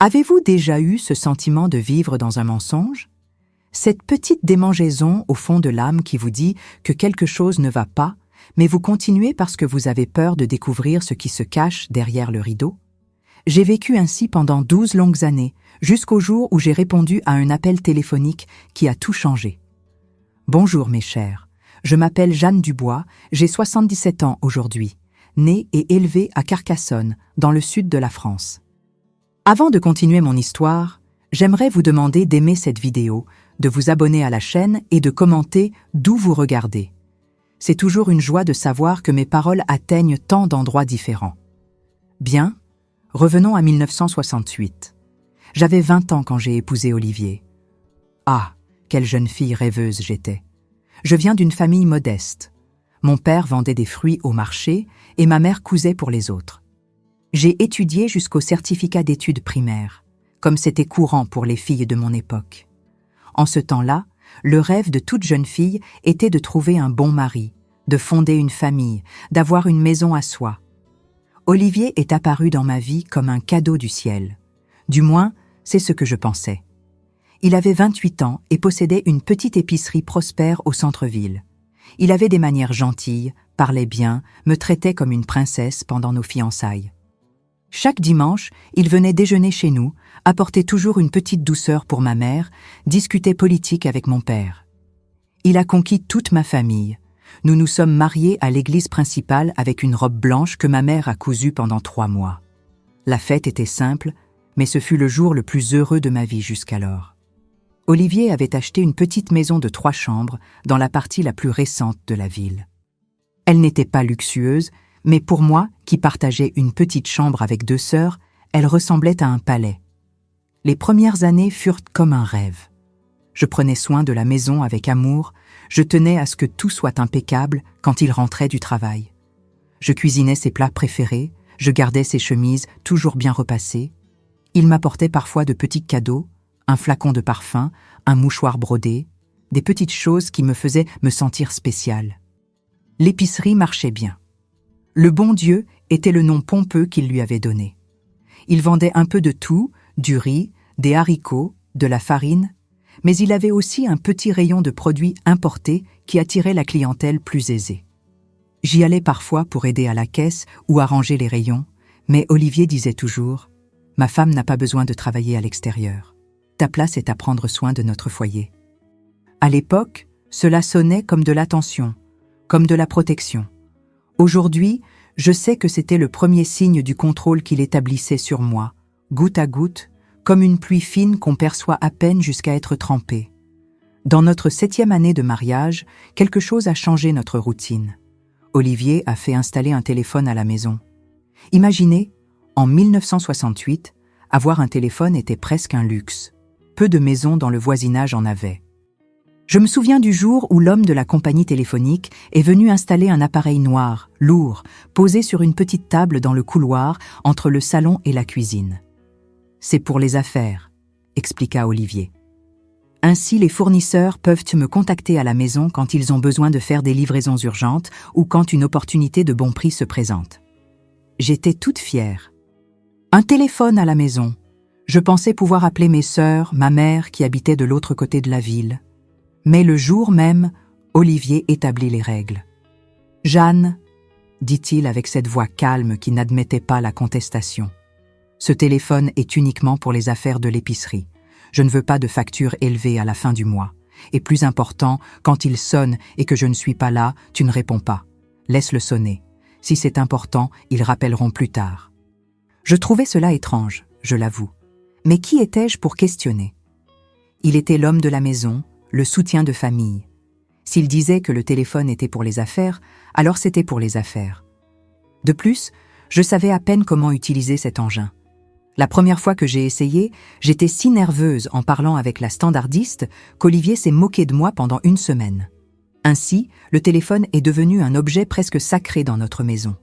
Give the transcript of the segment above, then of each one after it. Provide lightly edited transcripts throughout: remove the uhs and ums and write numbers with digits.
Avez-vous déjà eu ce sentiment de vivre dans un mensonge? Cette petite démangeaison au fond de l'âme qui vous dit que quelque chose ne va pas, mais vous continuez parce que vous avez peur de découvrir ce qui se cache derrière le rideau? J'ai vécu ainsi pendant 12 longues années, jusqu'au jour où j'ai répondu à un appel téléphonique qui a tout changé. Bonjour mes chers, je m'appelle Jeanne Dubois, j'ai 77 ans aujourd'hui, née et élevée à Carcassonne, dans le sud de la France. Avant de continuer mon histoire, j'aimerais vous demander d'aimer cette vidéo, de vous abonner à la chaîne et de commenter d'où vous regardez. C'est toujours une joie de savoir que mes paroles atteignent tant d'endroits différents. Bien, revenons à 1968. J'avais 20 ans quand j'ai épousé Olivier. Ah, quelle jeune fille rêveuse j'étais. Je viens d'une famille modeste. Mon père vendait des fruits au marché et ma mère cousait pour les autres. J'ai étudié jusqu'au certificat d'études primaires, comme c'était courant pour les filles de mon époque. En ce temps-là, le rêve de toute jeune fille était de trouver un bon mari, de fonder une famille, d'avoir une maison à soi. Olivier est apparu dans ma vie comme un cadeau du ciel. Du moins, c'est ce que je pensais. Il avait 28 ans et possédait une petite épicerie prospère au centre-ville. Il avait des manières gentilles, parlait bien, me traitait comme une princesse pendant nos fiançailles. Chaque dimanche, il venait déjeuner chez nous, apportait toujours une petite douceur pour ma mère, discutait politique avec mon père. Il a conquis toute ma famille. Nous nous sommes mariés à l'église principale avec une robe blanche que ma mère a cousue pendant 3 mois. La fête était simple, mais ce fut le jour le plus heureux de ma vie jusqu'alors. Olivier avait acheté une petite maison de 3 chambres dans la partie la plus récente de la ville. Elle n'était pas luxueuse, mais pour moi, qui partageais une petite chambre avec 2 sœurs, elle ressemblait à un palais. Les premières années furent comme un rêve. Je prenais soin de la maison avec amour, je tenais à ce que tout soit impeccable quand il rentrait du travail. Je cuisinais ses plats préférés, je gardais ses chemises toujours bien repassées. Il m'apportait parfois de petits cadeaux, un flacon de parfum, un mouchoir brodé, des petites choses qui me faisaient me sentir spéciale. L'épicerie marchait bien. Le bon Dieu était le nom pompeux qu'il lui avait donné. Il vendait un peu de tout, du riz, des haricots, de la farine, mais il avait aussi un petit rayon de produits importés qui attirait la clientèle plus aisée. J'y allais parfois pour aider à la caisse ou à ranger les rayons, mais Olivier disait toujours « Ma femme n'a pas besoin de travailler à l'extérieur. Ta place est à prendre soin de notre foyer. » À l'époque, cela sonnait comme de l'attention, comme de la protection. Aujourd'hui, je sais que c'était le premier signe du contrôle qu'il établissait sur moi, goutte à goutte, comme une pluie fine qu'on perçoit à peine jusqu'à être trempée. Dans notre 7e année de mariage, quelque chose a changé notre routine. Olivier a fait installer un téléphone à la maison. Imaginez, en 1968, avoir un téléphone était presque un luxe. Peu de maisons dans le voisinage en avaient. Je me souviens du jour où l'homme de la compagnie téléphonique est venu installer un appareil noir, lourd, posé sur une petite table dans le couloir entre le salon et la cuisine. « C'est pour les affaires », expliqua Olivier. Ainsi, les fournisseurs peuvent me contacter à la maison quand ils ont besoin de faire des livraisons urgentes ou quand une opportunité de bon prix se présente. J'étais toute fière. Un téléphone à la maison. Je pensais pouvoir appeler mes sœurs, ma mère qui habitait de l'autre côté de la ville. Mais le jour même, Olivier établit les règles. « Jeanne, » dit-il avec cette voix calme qui n'admettait pas la contestation. « Ce téléphone est uniquement pour les affaires de l'épicerie. Je ne veux pas de facture élevée à la fin du mois. Et plus important, quand il sonne et que je ne suis pas là, tu ne réponds pas. Laisse-le sonner. Si c'est important, ils rappelleront plus tard. » Je trouvais cela étrange, je l'avoue. Mais qui étais-je pour questionner? Il était l'homme de la maison, le soutien de famille. S'il disait que le téléphone était pour les affaires, alors c'était pour les affaires. De plus, je savais à peine comment utiliser cet engin. La première fois que j'ai essayé, j'étais si nerveuse en parlant avec la standardiste qu'Olivier s'est moqué de moi pendant 1 semaine. Ainsi, le téléphone est devenu un objet presque sacré dans notre maison.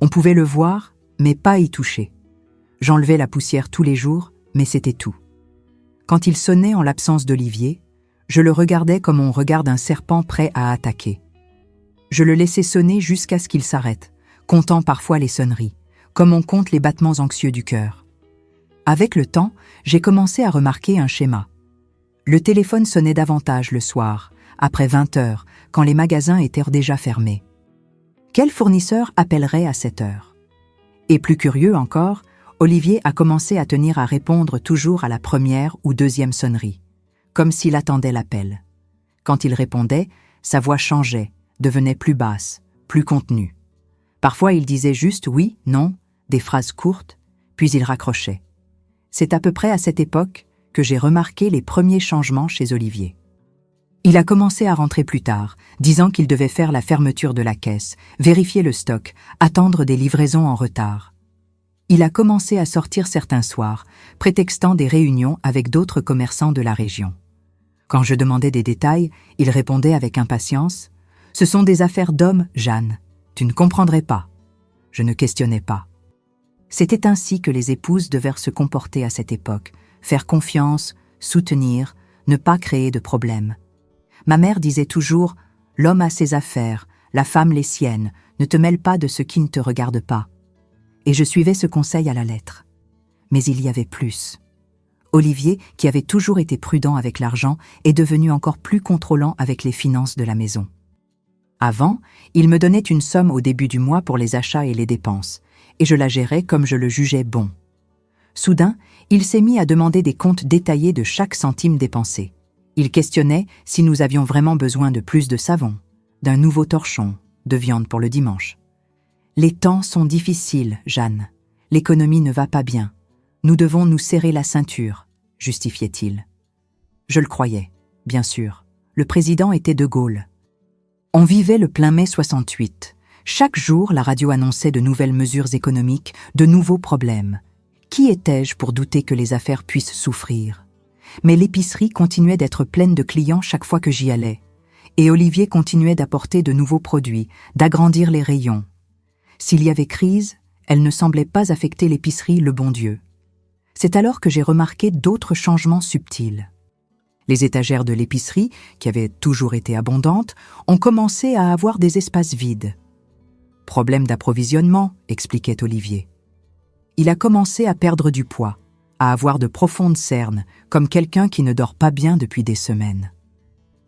On pouvait le voir, mais pas y toucher. J'enlevais la poussière tous les jours, mais c'était tout. Quand il sonnait en l'absence d'Olivier, je le regardais comme on regarde un serpent prêt à attaquer. Je le laissais sonner jusqu'à ce qu'il s'arrête, comptant parfois les sonneries, comme on compte les battements anxieux du cœur. Avec le temps, j'ai commencé à remarquer un schéma. Le téléphone sonnait davantage le soir, après 20 heures, quand les magasins étaient déjà fermés. Quel fournisseur appellerait à cette heure? Et plus curieux encore, Olivier a commencé à tenir à répondre toujours à la première ou deuxième sonnerie, comme s'il attendait l'appel. Quand il répondait, sa voix changeait, devenait plus basse, plus contenue. Parfois il disait juste oui, non, des phrases courtes, puis il raccrochait. C'est à peu près à cette époque que j'ai remarqué les premiers changements chez Olivier. Il a commencé à rentrer plus tard, disant qu'il devait faire la fermeture de la caisse, vérifier le stock, attendre des livraisons en retard. Il a commencé à sortir certains soirs, prétextant des réunions avec d'autres commerçants de la région. Quand je demandais des détails, il répondait avec impatience « Ce sont des affaires d'hommes, Jeanne. Tu ne comprendrais pas. » Je ne questionnais pas. C'était ainsi que les épouses devaient se comporter à cette époque, faire confiance, soutenir, ne pas créer de problèmes. Ma mère disait toujours « L'homme a ses affaires, la femme les siennes, ne te mêle pas de ce qui ne te regarde pas. » Et je suivais ce conseil à la lettre. Mais il y avait plus. Olivier, qui avait toujours été prudent avec l'argent, est devenu encore plus contrôlant avec les finances de la maison. Avant, il me donnait une somme au début du mois pour les achats et les dépenses, et je la gérais comme je le jugeais bon. Soudain, il s'est mis à demander des comptes détaillés de chaque centime dépensé. Il questionnait si nous avions vraiment besoin de plus de savon, d'un nouveau torchon, de viande pour le dimanche. « Les temps sont difficiles, Jeanne. L'économie ne va pas bien. Nous devons nous serrer la ceinture, justifiait-il. Je le croyais, bien sûr. Le président était de Gaulle. On vivait le plein mai 68. Chaque jour, la radio annonçait de nouvelles mesures économiques, de nouveaux problèmes. Qui étais-je pour douter que les affaires puissent souffrir? Mais l'épicerie continuait d'être pleine de clients chaque fois que j'y allais. Et Olivier continuait d'apporter de nouveaux produits, d'agrandir les rayons. S'il y avait crise, elle ne semblait pas affecter l'épicerie Le Bon Dieu. C'est alors que j'ai remarqué d'autres changements subtils. Les étagères de l'épicerie, qui avaient toujours été abondantes, ont commencé à avoir des espaces vides. Problème d'approvisionnement, expliquait Olivier. Il a commencé à perdre du poids, à avoir de profondes cernes, comme quelqu'un qui ne dort pas bien depuis des semaines.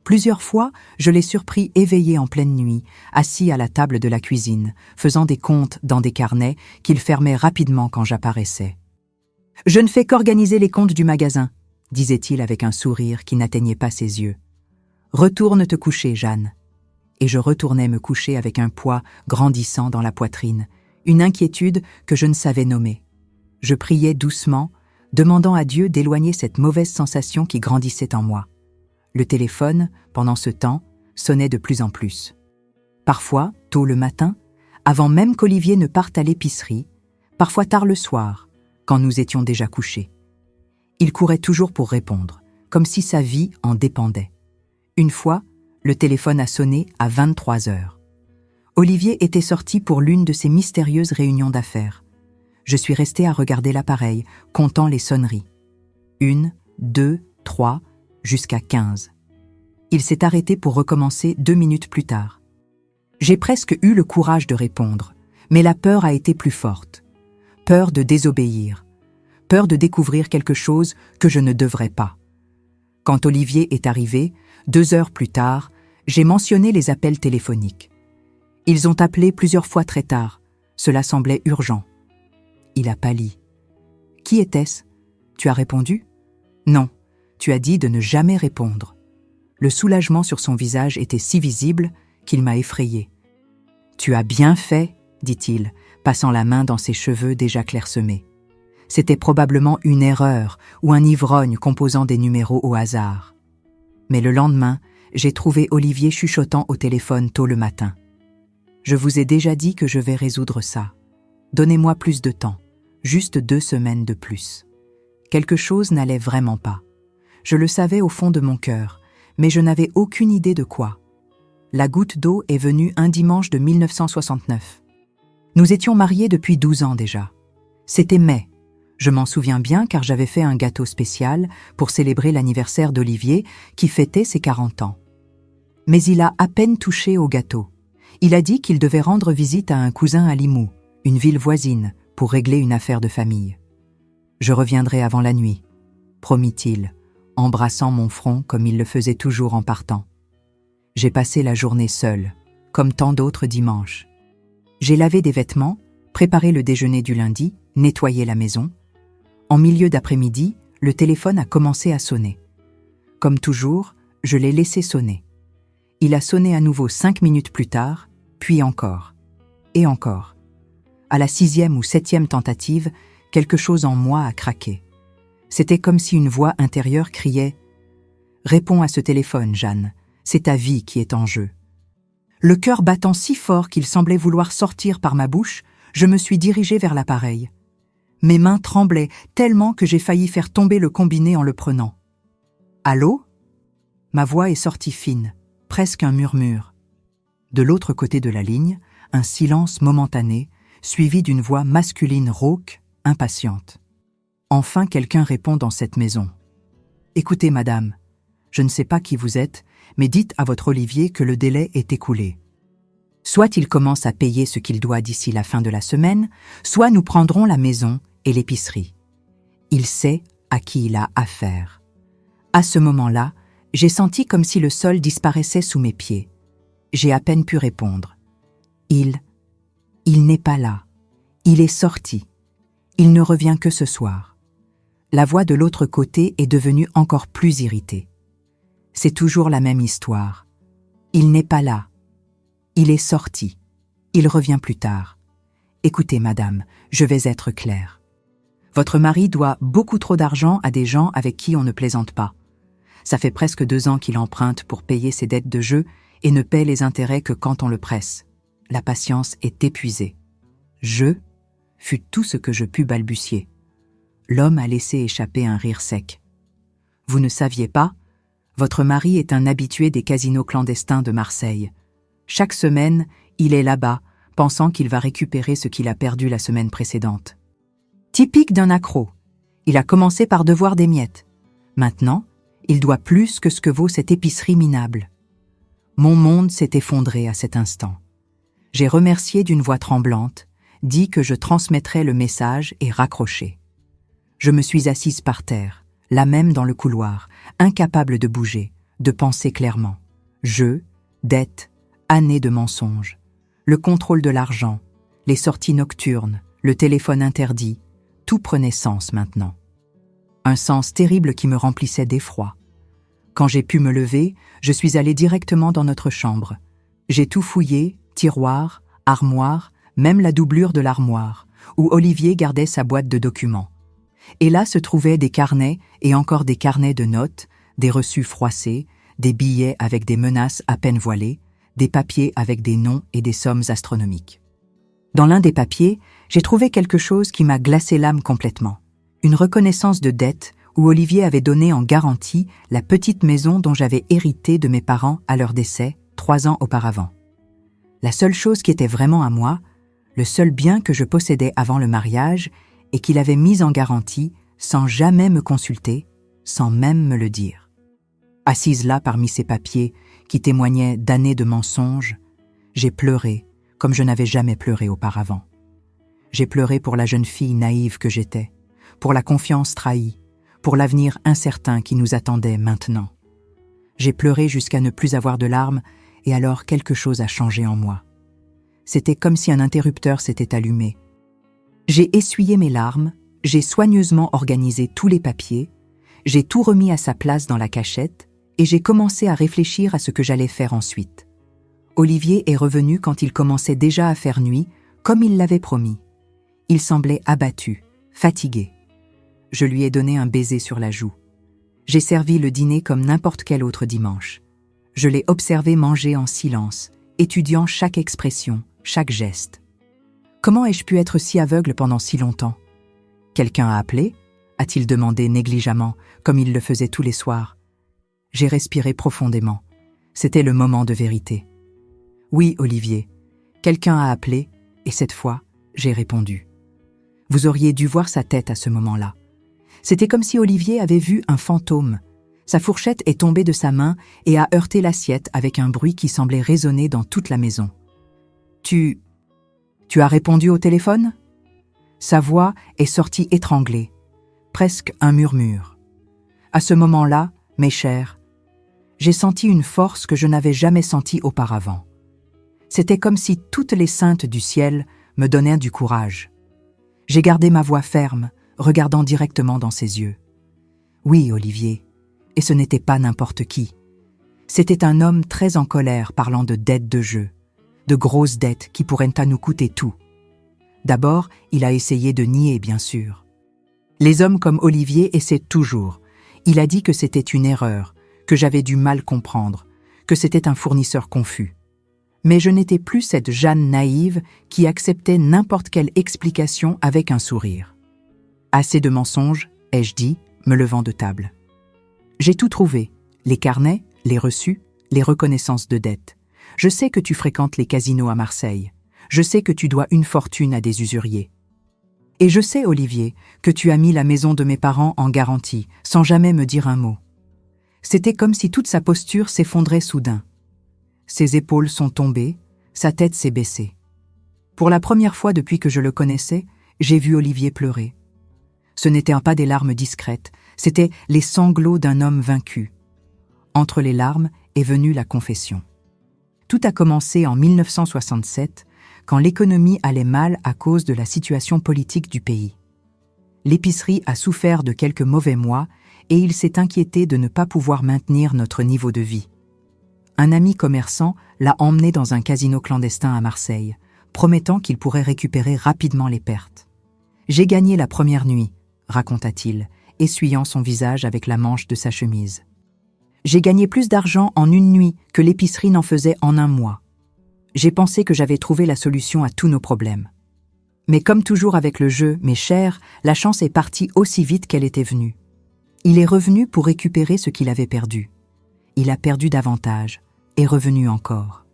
Plusieurs fois, je l'ai surpris éveillé en pleine nuit, assis à la table de la cuisine, faisant des comptes dans des carnets qu'il fermait rapidement quand j'apparaissais. « Je ne fais qu'organiser les comptes du magasin », disait-il avec un sourire qui n'atteignait pas ses yeux. « Retourne te coucher, Jeanne. » Et je retournais me coucher avec un poids grandissant dans la poitrine, une inquiétude que je ne savais nommer. Je priais doucement, demandant à Dieu d'éloigner cette mauvaise sensation qui grandissait en moi. Le téléphone, pendant ce temps, sonnait de plus en plus. Parfois, tôt le matin, avant même qu'Olivier ne parte à l'épicerie, parfois tard le soir, quand nous étions déjà couchés. Il courait toujours pour répondre, comme si sa vie en dépendait. Une fois, le téléphone a sonné à 23 heures. Olivier était sorti pour l'une de ces mystérieuses réunions d'affaires. Je suis resté à regarder l'appareil, comptant les sonneries. 1, 2, 3, jusqu'à 15. Il s'est arrêté pour recommencer 2 minutes plus tard. J'ai presque eu le courage de répondre, mais la peur a été plus forte. Peur de désobéir. Peur de découvrir quelque chose que je ne devrais pas. Quand Olivier est arrivé, 2 heures plus tard, j'ai mentionné les appels téléphoniques. Ils ont appelé plusieurs fois très tard. Cela semblait urgent. Il a pâli. « Qui était-ce ? Tu as répondu ? » ?»« Non, tu as dit de ne jamais répondre. » Le soulagement sur son visage était si visible qu'il m'a effrayé. « Tu as bien fait, » dit-il, passant la main dans ses cheveux déjà clairsemés. C'était probablement une erreur ou un ivrogne composant des numéros au hasard. Mais le lendemain, j'ai trouvé Olivier chuchotant au téléphone tôt le matin. « Je vous ai déjà dit que je vais résoudre ça. Donnez-moi plus de temps, juste 2 semaines de plus. » Quelque chose n'allait vraiment pas. Je le savais au fond de mon cœur, mais je n'avais aucune idée de quoi. La goutte d'eau est venue un dimanche de 1969. Nous étions mariés depuis 12 ans déjà. C'était mai. Je m'en souviens bien car j'avais fait un gâteau spécial pour célébrer l'anniversaire d'Olivier qui fêtait ses 40 ans. Mais il a à peine touché au gâteau. Il a dit qu'il devait rendre visite à un cousin à Limoux, une ville voisine, pour régler une affaire de famille. Je reviendrai avant la nuit, promit-il, embrassant mon front comme il le faisait toujours en partant. J'ai passé la journée seule, comme tant d'autres dimanches. J'ai lavé des vêtements, préparé le déjeuner du lundi, nettoyé la maison. En milieu d'après-midi, le téléphone a commencé à sonner. Comme toujours, je l'ai laissé sonner. Il a sonné à nouveau 5 minutes plus tard, puis encore. Et encore. À la 6e ou 7e tentative, quelque chose en moi a craqué. C'était comme si une voix intérieure criait « Réponds à ce téléphone, Jeanne, c'est ta vie qui est en jeu. » Le cœur battant si fort qu'il semblait vouloir sortir par ma bouche, je me suis dirigée vers l'appareil. Mes mains tremblaient tellement que j'ai failli faire tomber le combiné en le prenant. « Allô ?» Ma voix est sortie fine, presque un murmure. De l'autre côté de la ligne, un silence momentané, suivi d'une voix masculine rauque, impatiente. Enfin quelqu'un répond dans cette maison. « Écoutez, madame, je ne sais pas qui vous êtes, mais dites à votre Olivier que le délai est écoulé. Soit il commence à payer ce qu'il doit d'ici la fin de la semaine, soit nous prendrons la maison et l'épicerie. Il sait à qui il a affaire. » À ce moment-là, j'ai senti comme si le sol disparaissait sous mes pieds. J'ai à peine pu répondre. Il n'est pas là. Il est sorti. Il ne revient que ce soir. La voix de l'autre côté est devenue encore plus irritée. C'est toujours la même histoire. Il n'est pas là. Il est sorti. Il revient plus tard. Écoutez, madame, je vais être claire. Votre mari doit beaucoup trop d'argent à des gens avec qui on ne plaisante pas. Ça fait presque 2 ans qu'il emprunte pour payer ses dettes de jeu et ne paie les intérêts que quand on le presse. La patience est épuisée. « Je » fut tout ce que je pus balbutier. L'homme a laissé échapper un rire sec. « Vous ne saviez pas ? Votre mari est un habitué des casinos clandestins de Marseille. Chaque semaine, il est là-bas, pensant qu'il va récupérer ce qu'il a perdu la semaine précédente. Typique d'un accro. Il a commencé par devoir des miettes. Maintenant, il doit plus que ce que vaut cette épicerie minable. » Mon monde s'est effondré à cet instant. J'ai remercié d'une voix tremblante, dit que je transmettrais le message et raccroché. Je me suis assise par terre, là même dans le couloir, incapable de bouger, de penser clairement. Jeu, dette, années de mensonges, le contrôle de l'argent, les sorties nocturnes, le téléphone interdit, tout prenait sens maintenant. Un sens terrible qui me remplissait d'effroi. Quand j'ai pu me lever, je suis allée directement dans notre chambre. J'ai tout fouillé, tiroirs, armoires, même la doublure de l'armoire, où Olivier gardait sa boîte de documents. Et là se trouvaient des carnets et encore des carnets de notes, des reçus froissés, des billets avec des menaces à peine voilées, des papiers avec des noms et des sommes astronomiques. Dans l'un des papiers, j'ai trouvé quelque chose qui m'a glacé l'âme complètement. Une reconnaissance de dette où Olivier avait donné en garantie la petite maison dont j'avais hérité de mes parents à leur décès 3 ans auparavant. La seule chose qui était vraiment à moi, le seul bien que je possédais avant le mariage et qu'il avait mis en garantie sans jamais me consulter, sans même me le dire. Assise là parmi ces papiers qui témoignaient d'années de mensonges, j'ai pleuré comme je n'avais jamais pleuré auparavant. J'ai pleuré pour la jeune fille naïve que j'étais, pour la confiance trahie, pour l'avenir incertain qui nous attendait maintenant. J'ai pleuré jusqu'à ne plus avoir de larmes et alors quelque chose a changé en moi. C'était comme si un interrupteur s'était allumé. J'ai essuyé mes larmes, j'ai soigneusement organisé tous les papiers, j'ai tout remis à sa place dans la cachette et j'ai commencé à réfléchir à ce que j'allais faire ensuite. Olivier est revenu quand il commençait déjà à faire nuit, comme il l'avait promis. Il semblait abattu, fatigué. Je lui ai donné un baiser sur la joue. J'ai servi le dîner comme n'importe quel autre dimanche. Je l'ai observé manger en silence, étudiant chaque expression, chaque geste. Comment ai-je pu être si aveugle pendant si longtemps ? Quelqu'un a appelé ? A-t-il demandé négligemment, comme il le faisait tous les soirs. J'ai respiré profondément. C'était le moment de vérité. Oui, Olivier, quelqu'un a appelé, et cette fois, j'ai répondu. Vous auriez dû voir sa tête à ce moment-là. C'était comme si Olivier avait vu un fantôme. Sa fourchette est tombée de sa main et a heurté l'assiette avec un bruit qui semblait résonner dans toute la maison. Tu as répondu au téléphone ? Sa voix est sortie étranglée. presque un murmure. À ce moment-là, mes chers, j'ai senti une force que je n'avais jamais sentie auparavant. C'était comme si toutes les saintes du ciel me donnaient du courage. J'ai gardé ma voix ferme, regardant directement dans ses yeux. Oui, Olivier, et ce n'était pas n'importe qui. C'était un homme très en colère parlant de dettes de jeu, de grosses dettes qui pourraient à nous coûter tout. D'abord, il a essayé de nier, bien sûr. Les hommes comme Olivier essaient toujours. Il a dit que c'était une erreur, que j'avais dû mal comprendre, que c'était un fournisseur confus. Mais je n'étais plus cette Jeanne naïve qui acceptait n'importe quelle explication avec un sourire. Assez de mensonges, ai-je dit, me levant de table. J'ai tout trouvé, les carnets, les reçus, les reconnaissances de dettes. Je sais que tu fréquentes les casinos à Marseille. Je sais que tu dois une fortune à des usuriers. Et je sais, Olivier, que tu as mis la maison de mes parents en garantie, sans jamais me dire un mot. C'était comme si toute sa posture s'effondrait soudain. Ses épaules sont tombées, sa tête s'est baissée. Pour la première fois depuis que je le connaissais, j'ai vu Olivier pleurer. Ce n'étaient pas des larmes discrètes, c'étaient les sanglots d'un homme vaincu. Entre les larmes est venue la confession. Tout a commencé en 1967, quand l'économie allait mal à cause de la situation politique du pays. L'épicerie a souffert de quelques mauvais mois et il s'est inquiété de ne pas pouvoir maintenir notre niveau de vie. Un ami commerçant l'a emmené dans un casino clandestin à Marseille, promettant qu'il pourrait récupérer rapidement les pertes. « J'ai gagné la première nuit », raconta-t-il, essuyant son visage avec la manche de sa chemise. « J'ai gagné plus d'argent en une nuit que l'épicerie n'en faisait en un mois. J'ai pensé que j'avais trouvé la solution à tous nos problèmes. Mais comme toujours avec le jeu, mes chers, la chance est partie aussi vite qu'elle était venue. Il est revenu pour récupérer ce qu'il avait perdu. Il a perdu davantage, est revenu encore.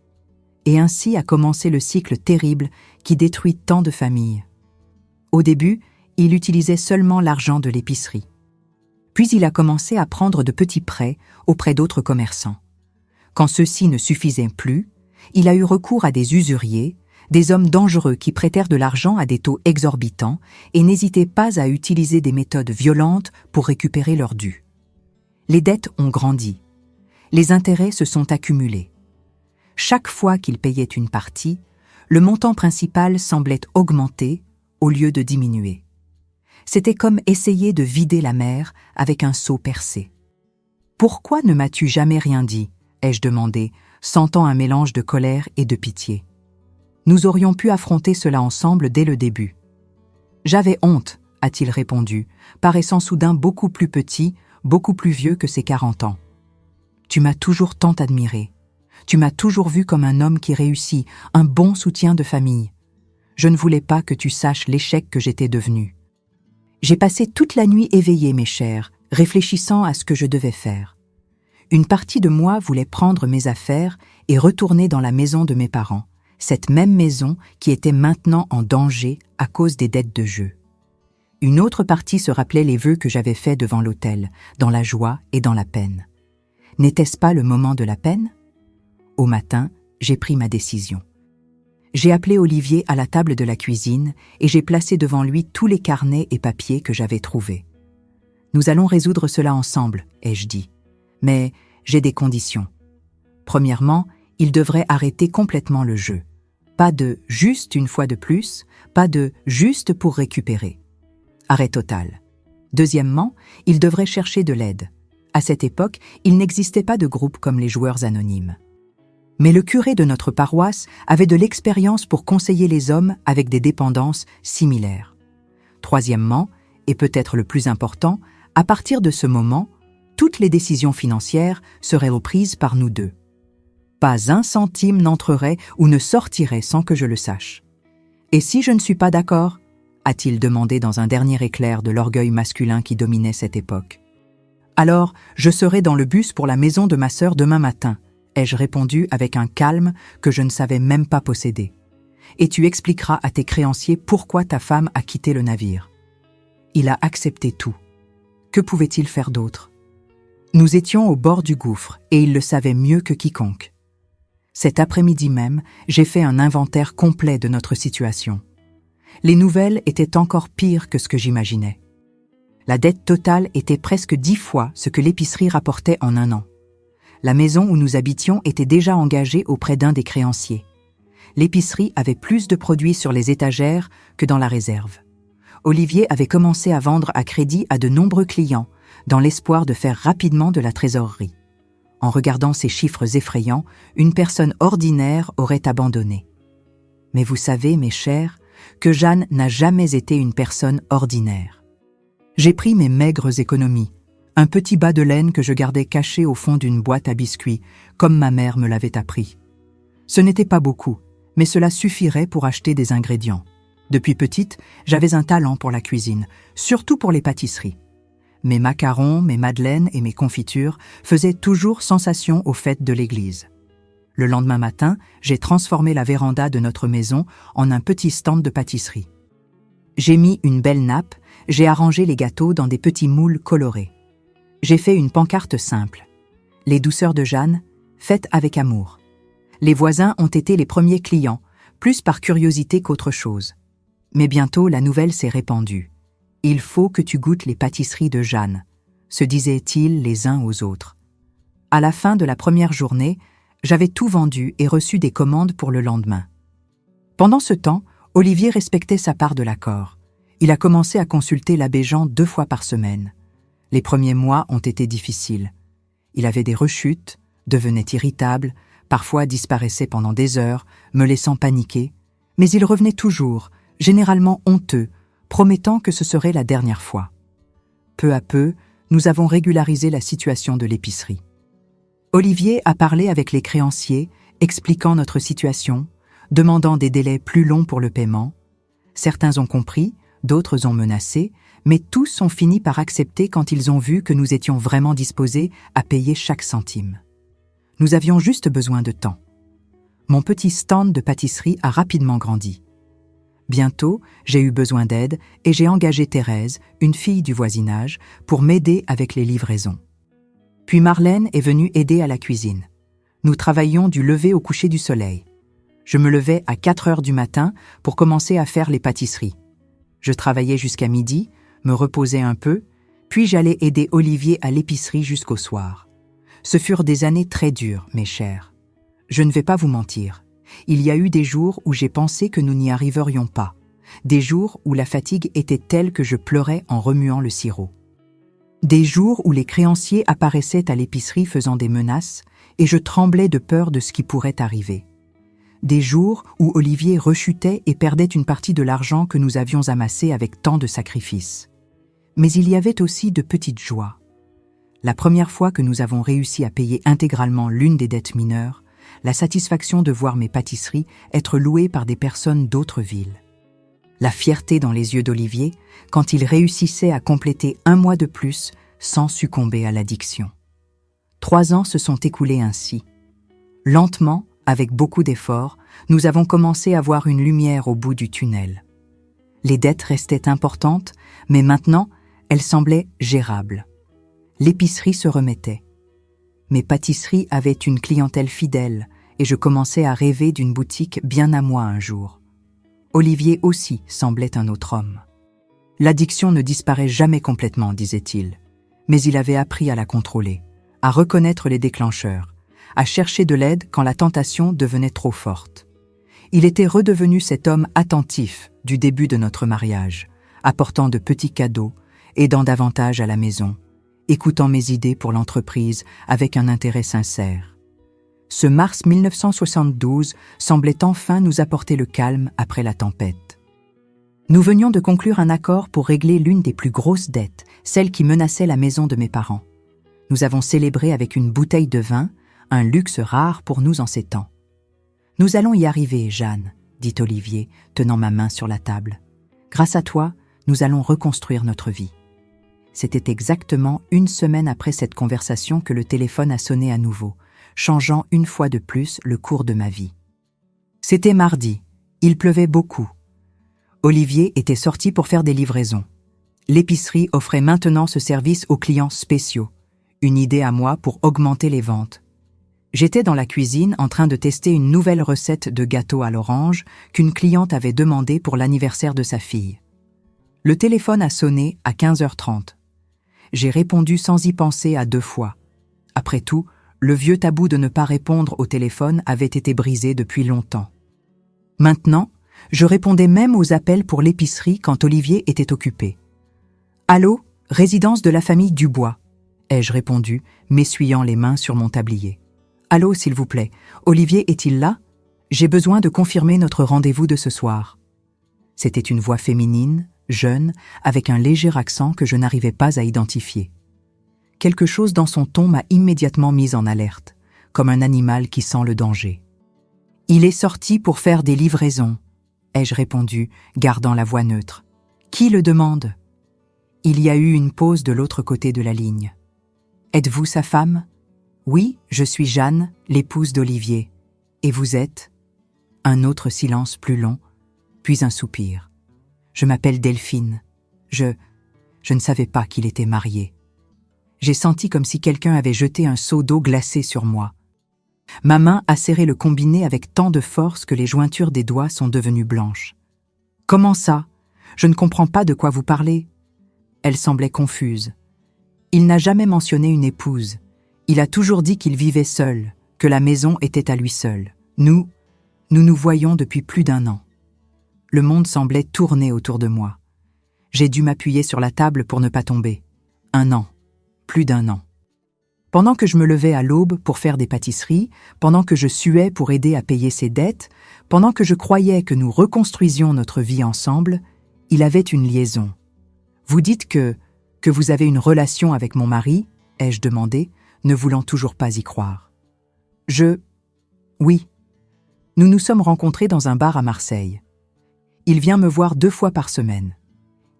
Et ainsi a commencé le cycle terrible qui détruit tant de familles. Au début, il utilisait seulement l'argent de l'épicerie. Puis il a commencé à prendre de petits prêts auprès d'autres commerçants. Quand ceux-ci ne suffisaient plus, il a eu recours à des usuriers, des hommes dangereux qui prêtèrent de l'argent à des taux exorbitants et n'hésitaient pas à utiliser des méthodes violentes pour récupérer leurs dus. Les dettes ont grandi. Les intérêts se sont accumulés. Chaque fois qu'il payait une partie, le montant principal semblait augmenter au lieu de diminuer. C'était comme essayer de vider la mer avec un seau percé. « Pourquoi ne m'as-tu jamais rien dit ?» ai-je demandé, sentant un mélange de colère et de pitié. Nous aurions pu affronter cela ensemble dès le début. « J'avais honte, » a-t-il répondu, paraissant soudain beaucoup plus petit, beaucoup plus vieux que ses 40 ans. « Tu m'as toujours tant admiré. Tu m'as toujours vu comme un homme qui réussit, un bon soutien de famille. Je ne voulais pas que tu saches l'échec que j'étais devenu. J'ai passé toute la nuit éveillée, mes chers, réfléchissant à ce que je devais faire. Une partie de moi voulait prendre mes affaires et retourner dans la maison de mes parents, cette même maison qui était maintenant en danger à cause des dettes de jeu. Une autre partie se rappelait les vœux que j'avais faits devant l'autel, dans la joie et dans la peine. N'était-ce pas le moment de la peine ? Au matin, j'ai pris ma décision. J'ai appelé Olivier à la table de la cuisine et j'ai placé devant lui tous les carnets et papiers que j'avais trouvés. « Nous allons résoudre cela ensemble », ai-je dit. Mais j'ai des conditions. Premièrement, il devrait arrêter complètement le jeu. Pas de « juste une fois de plus », pas de « juste pour récupérer ». Arrêt total. Deuxièmement, il devrait chercher de l'aide. À cette époque, il n'existait pas de groupe comme les joueurs anonymes. Mais le curé de notre paroisse avait de l'expérience pour conseiller les hommes avec des dépendances similaires. Troisièmement, et peut-être le plus important, à partir de ce moment, toutes les décisions financières seraient prises par nous deux. Pas un centime n'entrerait ou ne sortirait sans que je le sache. « Et si je ne suis pas d'accord ?» a-t-il demandé dans un dernier éclair de l'orgueil masculin qui dominait cette époque. « Alors, je serai dans le bus pour la maison de ma sœur demain matin », ai-je répondu avec un calme que je ne savais même pas posséder. « Et tu expliqueras à tes créanciers pourquoi ta femme a quitté le navire. » Il a accepté tout. Que pouvait-il faire d'autre ? Nous étions au bord du gouffre et il le savait mieux que quiconque. Cet après-midi même, j'ai fait un inventaire complet de notre situation. Les nouvelles étaient encore pires que ce que j'imaginais. La dette totale était presque 10 fois ce que l'épicerie rapportait en un an. La maison où nous habitions était déjà engagée auprès d'un des créanciers. L'épicerie avait plus de produits sur les étagères que dans la réserve. Olivier avait commencé à vendre à crédit à de nombreux clients, dans l'espoir de faire rapidement de la trésorerie. En regardant ces chiffres effrayants, une personne ordinaire aurait abandonné. Mais vous savez, mes chers, que Jeanne n'a jamais été une personne ordinaire. J'ai pris mes maigres économies, un petit bas de laine que je gardais caché au fond d'une boîte à biscuits, comme ma mère me l'avait appris. Ce n'était pas beaucoup, mais cela suffirait pour acheter des ingrédients. Depuis petite, j'avais un talent pour la cuisine, surtout pour les pâtisseries. Mes macarons, mes madeleines et mes confitures faisaient toujours sensation aux fêtes de l'église. Le lendemain matin, j'ai transformé la véranda de notre maison en un petit stand de pâtisserie. J'ai mis une belle nappe, j'ai arrangé les gâteaux dans des petits moules colorés. J'ai fait une pancarte simple. Les douceurs de Jeanne, faites avec amour. Les voisins ont été les premiers clients, plus par curiosité qu'autre chose. Mais bientôt, la nouvelle s'est répandue. « Il faut que tu goûtes les pâtisseries de Jeanne », se disaient-ils les uns aux autres. À la fin de la première journée, j'avais tout vendu et reçu des commandes pour le lendemain. Pendant ce temps, Olivier respectait sa part de l'accord. Il a commencé à consulter l'abbé Jean 2 fois par semaine. Les premiers mois ont été difficiles. Il avait des rechutes, devenait irritable, parfois disparaissait pendant des heures, me laissant paniquer, mais il revenait toujours, généralement honteux, promettant que ce serait la dernière fois. Peu à peu, nous avons régularisé la situation de l'épicerie. Olivier a parlé avec les créanciers, expliquant notre situation, demandant des délais plus longs pour le paiement. Certains ont compris, d'autres ont menacé, mais tous ont fini par accepter quand ils ont vu que nous étions vraiment disposés à payer chaque centime. Nous avions juste besoin de temps. Mon petit stand de pâtisserie a rapidement grandi. Bientôt, j'ai eu besoin d'aide et j'ai engagé Thérèse, une fille du voisinage, pour m'aider avec les livraisons. Puis Marlène est venue aider à la cuisine. Nous travaillions du lever au coucher du soleil. Je me levais à 4 heures du matin pour commencer à faire les pâtisseries. Je travaillais jusqu'à midi, me reposais un peu, puis j'allais aider Olivier à l'épicerie jusqu'au soir. Ce furent des années très dures, mes chers. Je ne vais pas vous mentir. Il y a eu des jours où j'ai pensé que nous n'y arriverions pas, des jours où la fatigue était telle que je pleurais en remuant le sirop. Des jours où les créanciers apparaissaient à l'épicerie faisant des menaces et je tremblais de peur de ce qui pourrait arriver. Des jours où Olivier rechutait et perdait une partie de l'argent que nous avions amassé avec tant de sacrifices. Mais il y avait aussi de petites joies. La première fois que nous avons réussi à payer intégralement l'une des dettes mineures, la satisfaction de voir mes pâtisseries être louées par des personnes d'autres villes. La fierté dans les yeux d'Olivier quand il réussissait à compléter 1 mois de plus sans succomber à l'addiction. 3 ans se sont écoulés ainsi. Lentement, avec beaucoup d'efforts, nous avons commencé à voir une lumière au bout du tunnel. Les dettes restaient importantes, mais maintenant, elles semblaient gérables. L'épicerie se remettait. Mes pâtisseries avaient une clientèle fidèle et je commençais à rêver d'une boutique bien à moi un jour. Olivier aussi semblait un autre homme. L'addiction ne disparaît jamais complètement, disait-il, mais il avait appris à la contrôler, à reconnaître les déclencheurs, à chercher de l'aide quand la tentation devenait trop forte. Il était redevenu cet homme attentif du début de notre mariage, apportant de petits cadeaux, aidant davantage à la maison, écoutant mes idées pour l'entreprise avec un intérêt sincère. Ce mars 1972 semblait enfin nous apporter le calme après la tempête. Nous venions de conclure un accord pour régler l'une des plus grosses dettes, celle qui menaçait la maison de mes parents. Nous avons célébré avec une bouteille de vin, un luxe rare pour nous en ces temps. « Nous allons y arriver, Jeanne », dit Olivier, tenant ma main sur la table. « Grâce à toi, nous allons reconstruire notre vie. » C'était exactement 1 semaine après cette conversation que le téléphone a sonné à nouveau, changeant une fois de plus le cours de ma vie. C'était mardi, il pleuvait beaucoup. Olivier était sorti pour faire des livraisons. L'épicerie offrait maintenant ce service aux clients spéciaux, une idée à moi pour augmenter les ventes. J'étais dans la cuisine en train de tester une nouvelle recette de gâteau à l'orange qu'une cliente avait demandé pour l'anniversaire de sa fille. Le téléphone a sonné à 15h30, J'ai répondu sans y penser à 2 fois. Après tout, le vieux tabou de ne pas répondre au téléphone avait été brisé depuis longtemps. Maintenant, je répondais même aux appels pour l'épicerie quand Olivier était occupé. « Allô, résidence de la famille Dubois », ai-je répondu, m'essuyant les mains sur mon tablier. « Allô, s'il vous plaît, Olivier est-il là? J'ai besoin de confirmer notre rendez-vous de ce soir. » C'était une voix féminine, jeune, avec un léger accent que je n'arrivais pas à identifier. Quelque chose dans son ton m'a immédiatement mise en alerte, comme un animal qui sent le danger. « Il est sorti pour faire des livraisons », ai-je répondu, gardant la voix neutre. « Qui le demande ?» Il y a eu une pause de l'autre côté de la ligne. « Êtes-vous sa femme ? » ?»« Oui, je suis Jeanne, l'épouse d'Olivier. Et vous êtes ?» Un autre silence plus long, puis un soupir. « Je m'appelle Delphine. Je ne savais pas qu'il était marié. » J'ai senti comme si quelqu'un avait jeté un seau d'eau glacée sur moi. Ma main a serré le combiné avec tant de force que les jointures des doigts sont devenues blanches. « Comment ça? Je ne comprends pas de quoi vous parlez. » Elle semblait confuse. Il n'a jamais mentionné une épouse. Il a toujours dit qu'il vivait seul, que la maison était à lui seul. Nous nous voyons depuis plus d'1 an. Le monde semblait tourner autour de moi. J'ai dû m'appuyer sur la table pour ne pas tomber. 1 an. Plus d'1 an. Pendant que je me levais à l'aube pour faire des pâtisseries, pendant que je suais pour aider à payer ses dettes, pendant que je croyais que nous reconstruisions notre vie ensemble, il avait une liaison. « Vous dites que vous avez une relation avec mon mari ?» ai-je demandé, ne voulant toujours pas y croire. « Oui. Nous nous sommes rencontrés dans un bar à Marseille. Il vient me voir 2 fois par semaine.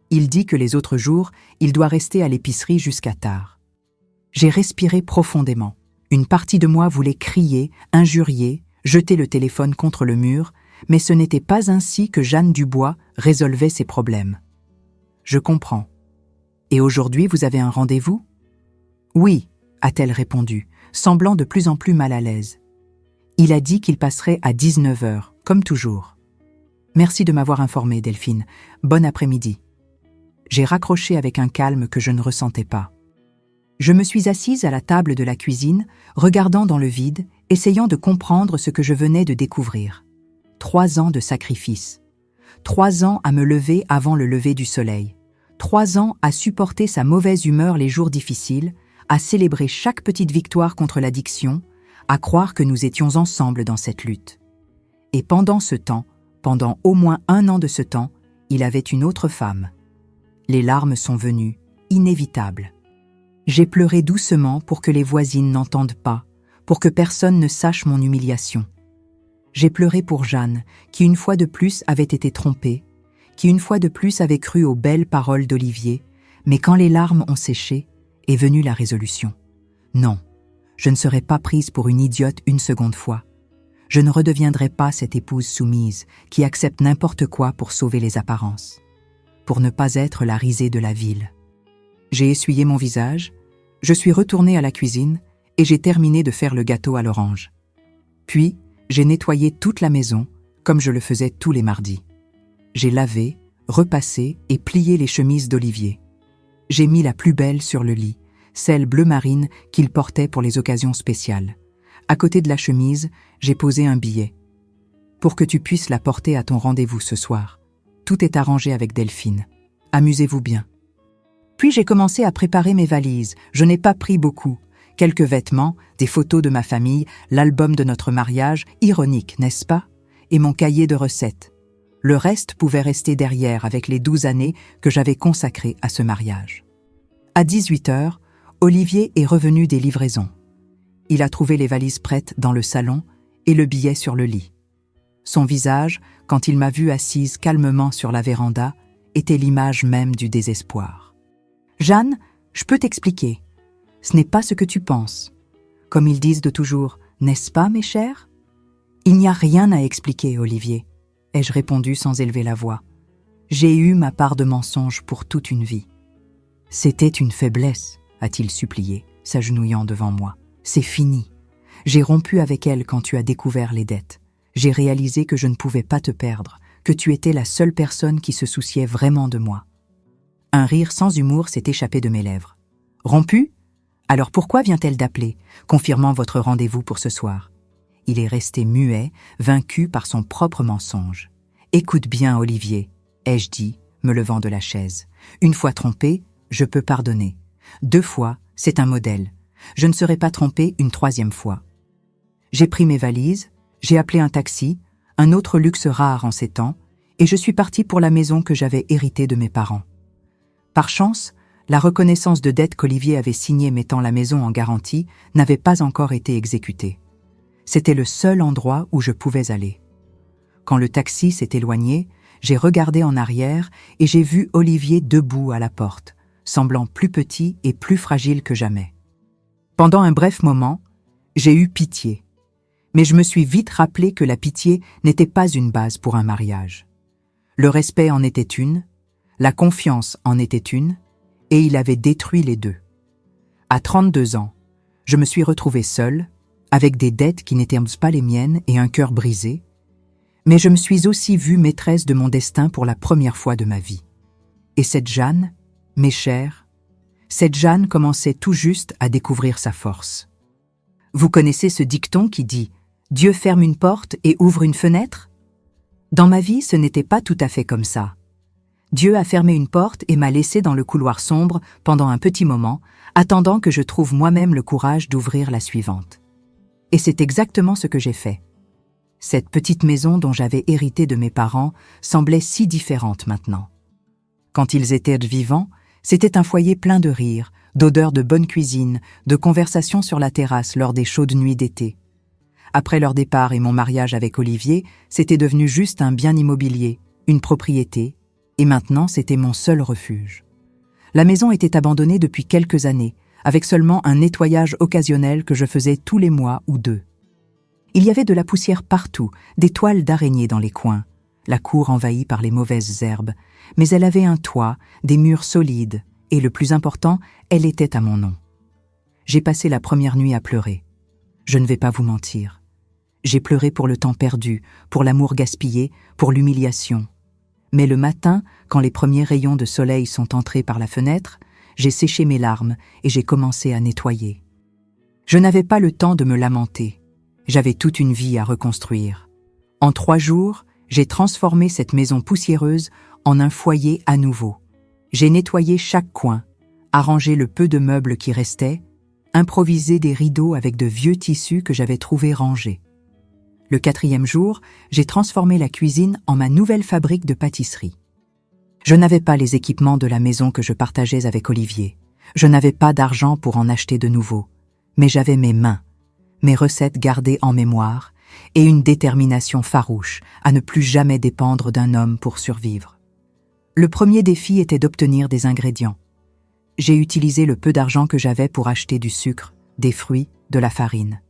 Il dit que les autres jours, il doit rester à l'épicerie jusqu'à tard. » J'ai respiré profondément. Une partie de moi voulait crier, injurier, jeter le téléphone contre le mur, mais ce n'était pas ainsi que Jeanne Dubois résolvait ses problèmes. « Je comprends. Et aujourd'hui, vous avez un rendez-vous ? » ?»« Oui, » a-t-elle répondu, semblant de plus en plus mal à l'aise. « Il a dit qu'il passerait à 19h, comme toujours. »« Merci de m'avoir informé, Delphine. Bon après-midi. » J'ai raccroché avec un calme que je ne ressentais pas. Je me suis assise à la table de la cuisine, regardant dans le vide, essayant de comprendre ce que je venais de découvrir. 3 ans de sacrifice. 3 ans à me lever avant le lever du soleil. 3 ans à supporter sa mauvaise humeur les jours difficiles, à célébrer chaque petite victoire contre l'addiction, à croire que nous étions ensemble dans cette lutte. Et pendant ce temps, pendant au moins 1 an de ce temps, il avait une autre femme. Les larmes sont venues, inévitables. J'ai pleuré doucement pour que les voisines n'entendent pas, pour que personne ne sache mon humiliation. J'ai pleuré pour Jeanne, qui une fois de plus avait été trompée, qui une fois de plus avait cru aux belles paroles d'Olivier, mais quand les larmes ont séché, est venue la résolution. Non, je ne serai pas prise pour une idiote une seconde fois. Je ne redeviendrai pas cette épouse soumise qui accepte n'importe quoi pour sauver les apparences, pour ne pas être la risée de la ville. J'ai essuyé mon visage, je suis retournée à la cuisine et j'ai terminé de faire le gâteau à l'orange. Puis, j'ai nettoyé toute la maison, comme je le faisais tous les mardis. J'ai lavé, repassé et plié les chemises d'Olivier. J'ai mis la plus belle sur le lit, celle bleu marine qu'il portait pour les occasions spéciales. À côté de la chemise, j'ai posé un billet. Pour que tu puisses la porter à ton rendez-vous ce soir. Tout est arrangé avec Delphine. Amusez-vous bien. Puis j'ai commencé à préparer mes valises. Je n'ai pas pris beaucoup. Quelques vêtements, des photos de ma famille, l'album de notre mariage, ironique, n'est-ce pas? Et mon cahier de recettes. Le reste pouvait rester derrière avec les 12 années que j'avais consacrées à ce mariage. À 18h, Olivier est revenu des livraisons. Il a trouvé les valises prêtes dans le salon et le billet sur le lit. Son visage, quand il m'a vue assise calmement sur la véranda, était l'image même du désespoir. « Jeanne, je peux t'expliquer. Ce n'est pas ce que tu penses. Comme ils disent de toujours, n'est-ce pas, mes chers ? » « Il n'y a rien à expliquer, Olivier, » ai-je répondu sans élever la voix. J'ai eu ma part de mensonges pour toute une vie. « C'était une faiblesse, » a-t-il supplié, s'agenouillant devant moi. « C'est fini. J'ai rompu avec elle quand tu as découvert les dettes. J'ai réalisé que je ne pouvais pas te perdre, que tu étais la seule personne qui se souciait vraiment de moi. » Un rire sans humour s'est échappé de mes lèvres. Rompu? Alors pourquoi vient-elle d'appeler, confirmant votre rendez-vous pour ce soir? Il est resté muet, vaincu par son propre mensonge. Écoute bien, Olivier, ai-je dit, me levant de la chaise. Une fois trompé, je peux pardonner. 2 fois, c'est un modèle. Je ne serai pas trompé une 3e fois. J'ai pris mes valises, j'ai appelé un taxi, un autre luxe rare en ces temps, et je suis parti pour la maison que j'avais héritée de mes parents. Par chance, la reconnaissance de dette qu'Olivier avait signée mettant la maison en garantie n'avait pas encore été exécutée. C'était le seul endroit où je pouvais aller. Quand le taxi s'est éloigné, j'ai regardé en arrière et j'ai vu Olivier debout à la porte, semblant plus petit et plus fragile que jamais. Pendant un bref moment, j'ai eu pitié. Mais je me suis vite rappelé que la pitié n'était pas une base pour un mariage. Le respect en était une, la confiance en était une, et il avait détruit les deux. À 32 ans, je me suis retrouvée seule, avec des dettes qui n'étaient pas les miennes et un cœur brisé, mais je me suis aussi vue maîtresse de mon destin pour la première fois de ma vie. Et cette Jeanne, mes chers, cette Jeanne commençait tout juste à découvrir sa force. Vous connaissez ce dicton qui dit « Dieu ferme une porte et ouvre une fenêtre ?» Dans ma vie, ce n'était pas tout à fait comme ça. Dieu a fermé une porte et m'a laissé dans le couloir sombre pendant un petit moment, attendant que je trouve moi-même le courage d'ouvrir la suivante. Et c'est exactement ce que j'ai fait. Cette petite maison dont j'avais hérité de mes parents semblait si différente maintenant. Quand ils étaient vivants, c'était un foyer plein de rires, d'odeurs de bonne cuisine, de conversations sur la terrasse lors des chaudes nuits d'été. Après leur départ et mon mariage avec Olivier, c'était devenu juste un bien immobilier, une propriété, et maintenant c'était mon seul refuge. La maison était abandonnée depuis quelques années, avec seulement un nettoyage occasionnel que je faisais tous les mois ou 2. Il y avait de la poussière partout, des toiles d'araignées dans les coins, la cour envahie par les mauvaises herbes, mais elle avait un toit, des murs solides, et le plus important, elle était à mon nom. J'ai passé la première nuit à pleurer. Je ne vais pas vous mentir. J'ai pleuré pour le temps perdu, pour l'amour gaspillé, pour l'humiliation. Mais le matin, quand les premiers rayons de soleil sont entrés par la fenêtre, j'ai séché mes larmes et j'ai commencé à nettoyer. Je n'avais pas le temps de me lamenter. J'avais toute une vie à reconstruire. En 3 jours, j'ai transformé cette maison poussiéreuse en un foyer à nouveau. J'ai nettoyé chaque coin, arrangé le peu de meubles qui restaient, improvisé des rideaux avec de vieux tissus que j'avais trouvés rangés. Le 4e jour, j'ai transformé la cuisine en ma nouvelle fabrique de pâtisserie. Je n'avais pas les équipements de la maison que je partageais avec Olivier. Je n'avais pas d'argent pour en acheter de nouveaux. Mais j'avais mes mains, mes recettes gardées en mémoire et une détermination farouche à ne plus jamais dépendre d'un homme pour survivre. Le premier défi était d'obtenir des ingrédients. J'ai utilisé le peu d'argent que j'avais pour acheter du sucre, des fruits, de la farine.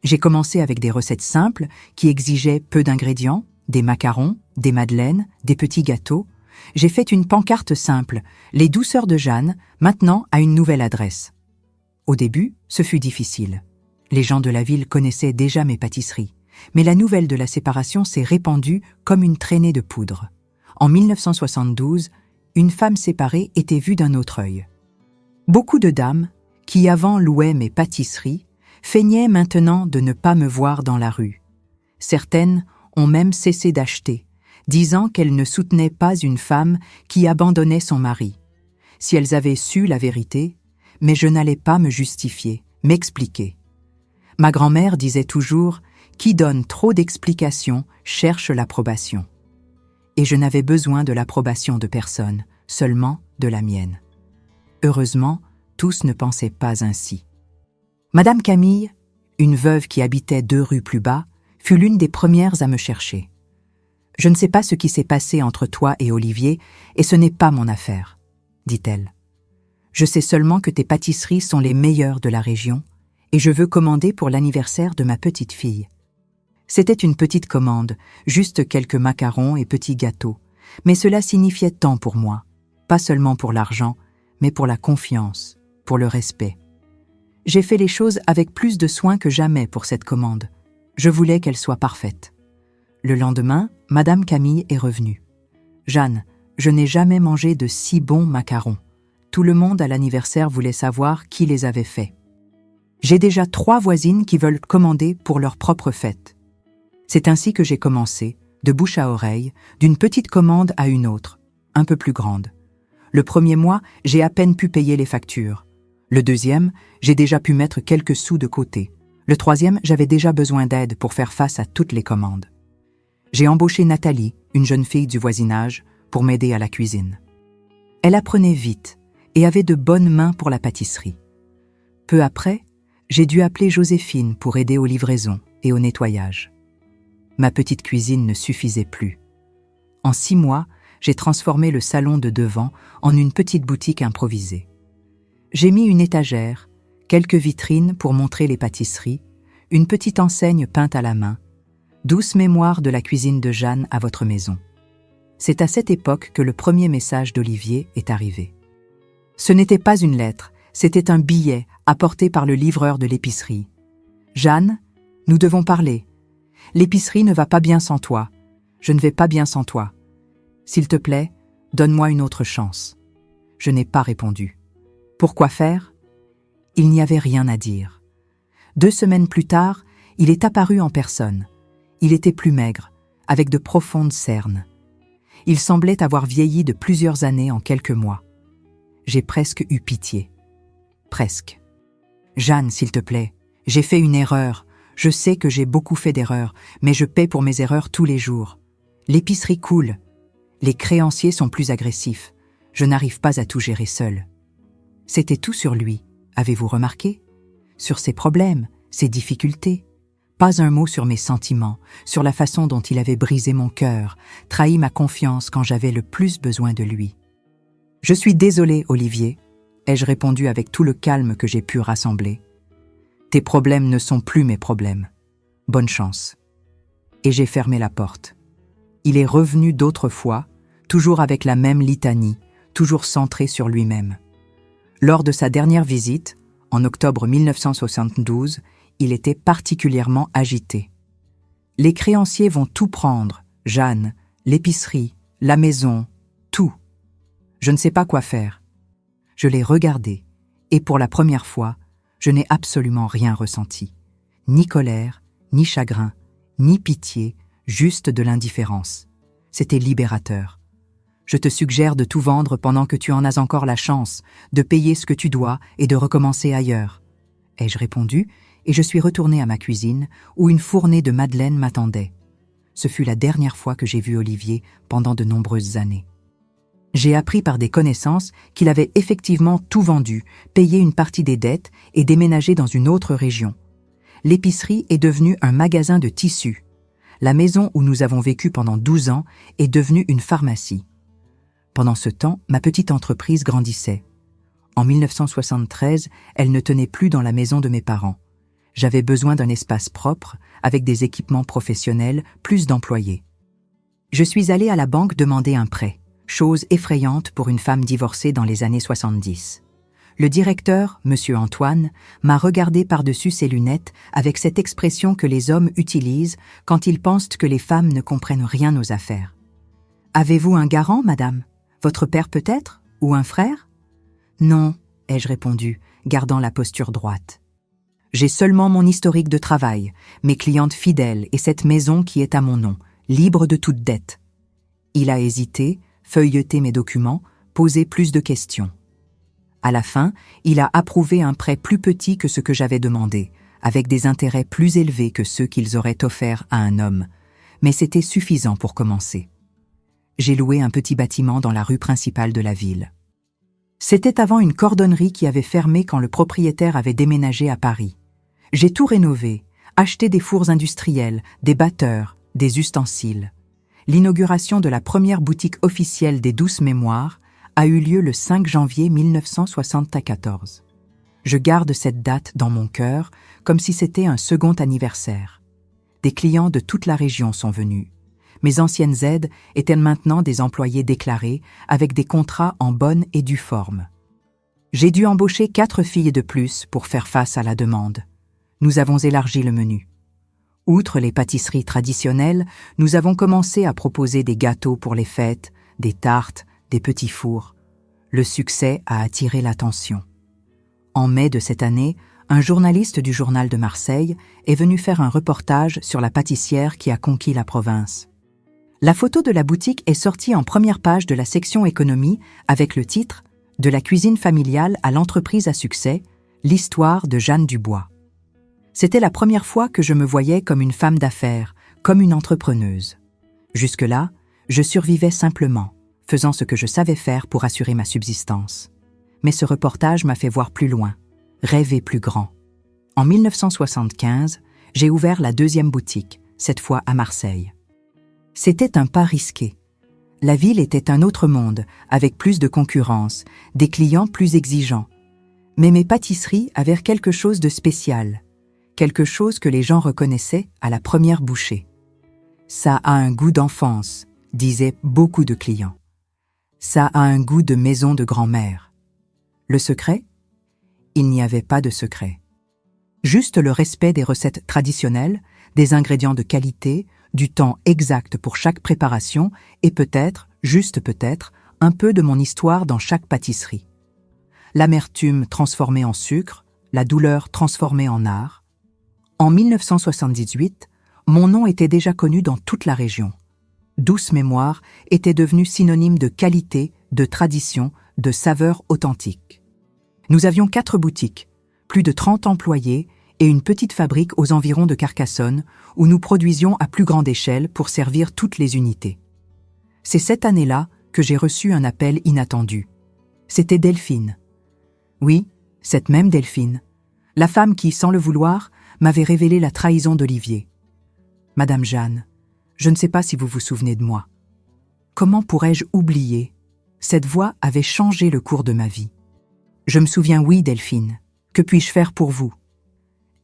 J'ai commencé avec des recettes simples qui exigeaient peu d'ingrédients, des macarons, des madeleines, des petits gâteaux. J'ai fait une pancarte simple, les douceurs de Jeanne, maintenant à une nouvelle adresse. Au début, ce fut difficile. Les gens de la ville connaissaient déjà mes pâtisseries, mais la nouvelle de la séparation s'est répandue comme une traînée de poudre. En 1972, une femme séparée était vue d'un autre œil. Beaucoup de dames, qui avant louaient mes pâtisseries, feignaient maintenant de ne pas me voir dans la rue. Certaines ont même cessé d'acheter, disant qu'elles ne soutenaient pas une femme qui abandonnait son mari. Si elles avaient su la vérité, mais je n'allais pas me justifier, m'expliquer. Ma grand-mère disait toujours « Qui donne trop d'explications cherche l'approbation ». Et je n'avais besoin de l'approbation de personne, seulement de la mienne. Heureusement, tous ne pensaient pas ainsi. Madame Camille, une veuve qui habitait 2 rues plus bas, fut l'une des premières à me chercher. « Je ne sais pas ce qui s'est passé entre toi et Olivier, et ce n'est pas mon affaire, » dit-elle. « Je sais seulement que tes pâtisseries sont les meilleures de la région, et je veux commander pour l'anniversaire de ma petite fille. » C'était une petite commande, juste quelques macarons et petits gâteaux, mais cela signifiait tant pour moi, pas seulement pour l'argent, mais pour la confiance, pour le respect. J'ai fait les choses avec plus de soin que jamais pour cette commande. Je voulais qu'elle soit parfaite. Le lendemain, Madame Camille est revenue. « Jeanne, je n'ai jamais mangé de si bons macarons. Tout le monde à l'anniversaire voulait savoir qui les avait faits. J'ai déjà 3 voisines qui veulent commander pour leur propre fête. C'est ainsi que j'ai commencé, de bouche à oreille, d'une petite commande à une autre, un peu plus grande. Le premier mois, j'ai à peine pu payer les factures. Le deuxième, j'ai déjà pu mettre quelques sous de côté. Le troisième, j'avais déjà besoin d'aide pour faire face à toutes les commandes. J'ai embauché Nathalie, une jeune fille du voisinage, pour m'aider à la cuisine. Elle apprenait vite et avait de bonnes mains pour la pâtisserie. Peu après, j'ai dû appeler Joséphine pour aider aux livraisons et au nettoyage. Ma petite cuisine ne suffisait plus. En 6 mois, j'ai transformé le salon de devant en une petite boutique improvisée. J'ai mis une étagère, quelques vitrines pour montrer les pâtisseries, une petite enseigne peinte à la main, douce mémoire de la cuisine de Jeanne à votre maison. C'est à cette époque que le premier message d'Olivier est arrivé. Ce n'était pas une lettre, c'était un billet apporté par le livreur de l'épicerie. « Jeanne, nous devons parler. L'épicerie ne va pas bien sans toi. Je ne vais pas bien sans toi. S'il te plaît, donne-moi une autre chance. » Je n'ai pas répondu. Pourquoi faire ? Il n'y avait rien à dire. 2 semaines plus tard, il est apparu en personne. Il était plus maigre, avec de profondes cernes. Il semblait avoir vieilli de plusieurs années en quelques mois. J'ai presque eu pitié. Presque. « Jeanne, s'il te plaît, j'ai fait une erreur. Je sais que j'ai beaucoup fait d'erreurs, mais je paie pour mes erreurs tous les jours. L'épicerie coule. Les créanciers sont plus agressifs. Je n'arrive pas à tout gérer seul. » C'était tout sur lui, avez-vous remarqué ? Sur ses problèmes, ses difficultés. Pas un mot sur mes sentiments, sur la façon dont il avait brisé mon cœur, trahi ma confiance quand j'avais le plus besoin de lui. « Je suis désolée, Olivier, » ai-je répondu avec tout le calme que j'ai pu rassembler. « Tes problèmes ne sont plus mes problèmes. Bonne chance. » Et j'ai fermé la porte. Il est revenu d'autres fois, toujours avec la même litanie, toujours centré sur lui-même. Lors de sa dernière visite, en octobre 1972, il était particulièrement agité. « Les créanciers vont tout prendre, Jeanne, l'épicerie, la maison, tout. Je ne sais pas quoi faire. » Je l'ai regardé, et pour la première fois, je n'ai absolument rien ressenti. Ni colère, ni chagrin, ni pitié, juste de l'indifférence. C'était libérateur. Je te suggère de tout vendre pendant que tu en as encore la chance, de payer ce que tu dois et de recommencer ailleurs. Ai-je répondu, et je suis retournée à ma cuisine, où une fournée de madeleines m'attendait. Ce fut la dernière fois que j'ai vu Olivier pendant de nombreuses années. J'ai appris par des connaissances qu'il avait effectivement tout vendu, payé une partie des dettes et déménagé dans une autre région. L'épicerie est devenue un magasin de tissus. La maison où nous avons vécu pendant 12 ans est devenue une pharmacie. Pendant ce temps, ma petite entreprise grandissait. En 1973, elle ne tenait plus dans la maison de mes parents. J'avais besoin d'un espace propre, avec des équipements professionnels, plus d'employés. Je suis allée à la banque demander un prêt, chose effrayante pour une femme divorcée dans les années 70. Le directeur, M. Antoine, m'a regardé par-dessus ses lunettes avec cette expression que les hommes utilisent quand ils pensent que les femmes ne comprennent rien aux affaires. « Avez-vous un garant, madame ? Votre père peut-être ? Ou un frère ? » « Non, ai-je répondu, gardant la posture droite. « J'ai seulement mon historique de travail, mes clientes fidèles et cette maison qui est à mon nom, libre de toute dette. » Il a hésité, feuilleté mes documents, posé plus de questions. À la fin, il a approuvé un prêt plus petit que ce que j'avais demandé, avec des intérêts plus élevés que ceux qu'ils auraient offerts à un homme, mais c'était suffisant pour commencer. J'ai loué un petit bâtiment dans la rue principale de la ville. C'était avant une cordonnerie qui avait fermé quand le propriétaire avait déménagé à Paris. J'ai tout rénové, acheté des fours industriels, des batteurs, des ustensiles. L'inauguration de la première boutique officielle des Douces Mémoires a eu lieu le 5 janvier 1974. Je garde cette date dans mon cœur comme si c'était un second anniversaire. Des clients de toute la région sont venus. Mes anciennes aides étaient maintenant des employés déclarés avec des contrats en bonne et due forme. J'ai dû embaucher 4 filles de plus pour faire face à la demande. Nous avons élargi le menu. Outre les pâtisseries traditionnelles, nous avons commencé à proposer des gâteaux pour les fêtes, des tartes, des petits fours. Le succès a attiré l'attention. En mai de cette année, un journaliste du Journal de Marseille est venu faire un reportage sur la pâtissière qui a conquis la province. La photo de la boutique est sortie en première page de la section économie avec le titre « De la cuisine familiale à l'entreprise à succès, l'histoire de Jeanne Dubois ». C'était la première fois que je me voyais comme une femme d'affaires, comme une entrepreneuse. Jusque-là, je survivais simplement, faisant ce que je savais faire pour assurer ma subsistance. Mais ce reportage m'a fait voir plus loin, rêver plus grand. En 1975, j'ai ouvert la deuxième boutique, cette fois à Marseille. C'était un pas risqué. La ville était un autre monde, avec plus de concurrence, des clients plus exigeants. Mais mes pâtisseries avaient quelque chose de spécial, quelque chose que les gens reconnaissaient à la première bouchée. Ça a un goût d'enfance, disaient beaucoup de clients. Ça a un goût de maison de grand-mère. Le secret ? Il n'y avait pas de secret. Juste le respect des recettes traditionnelles, des ingrédients de qualité, du temps exact pour chaque préparation et peut-être, juste peut-être, un peu de mon histoire dans chaque pâtisserie. L'amertume transformée en sucre, la douleur transformée en art. En 1978, mon nom était déjà connu dans toute la région. Douce Mémoire était devenu synonyme de qualité, de tradition, de saveur authentique. Nous avions 4 boutiques, plus de 30 employés et une petite fabrique aux environs de Carcassonne où nous produisions à plus grande échelle pour servir toutes les unités. C'est cette année-là que j'ai reçu un appel inattendu. C'était Delphine. Oui, cette même Delphine, la femme qui, sans le vouloir, m'avait révélé la trahison d'Olivier. « Madame Jeanne, je ne sais pas si vous vous souvenez de moi. Comment pourrais-je oublier ? Cette voix avait changé le cours de ma vie. Je me souviens, oui, Delphine. Que puis-je faire pour vous ? »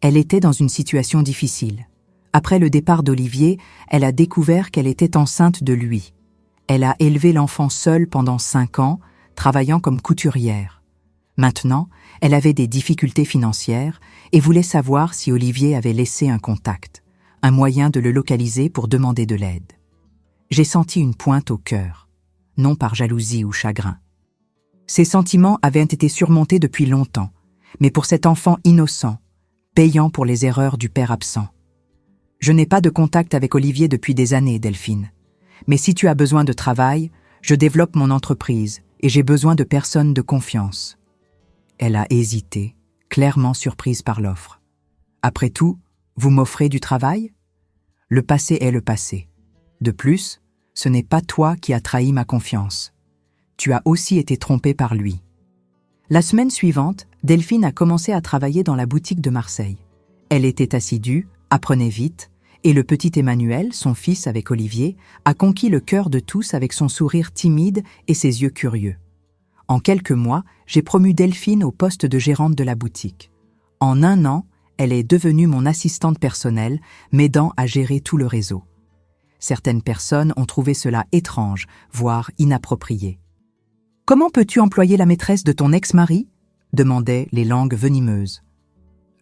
Elle était dans une situation difficile. Après le départ d'Olivier, elle a découvert qu'elle était enceinte de lui. Elle a élevé l'enfant seule pendant 5 ans, travaillant comme couturière. Maintenant, elle avait des difficultés financières et voulait savoir si Olivier avait laissé un contact, un moyen de le localiser pour demander de l'aide. J'ai senti une pointe au cœur, non par jalousie ou chagrin. Ces sentiments avaient été surmontés depuis longtemps, mais pour cet enfant innocent, payant pour les erreurs du père absent. Je n'ai pas de contact avec Olivier depuis des années, Delphine. Mais si tu as besoin de travail, je développe mon entreprise et j'ai besoin de personnes de confiance. Elle a hésité, clairement surprise par l'offre. Après tout, vous m'offrez du travail ? Le passé est le passé. De plus, ce n'est pas toi qui as trahi ma confiance. Tu as aussi été trompé par lui. La semaine suivante, Delphine a commencé à travailler dans la boutique de Marseille. Elle était assidue, apprenait vite, et le petit Emmanuel, son fils avec Olivier, a conquis le cœur de tous avec son sourire timide et ses yeux curieux. En quelques mois, j'ai promu Delphine au poste de gérante de la boutique. En 1 an, elle est devenue mon assistante personnelle, m'aidant à gérer tout le réseau. Certaines personnes ont trouvé cela étrange, voire inapproprié. « Comment peux-tu employer la maîtresse de ton ex-mari ?» demandaient les langues venimeuses.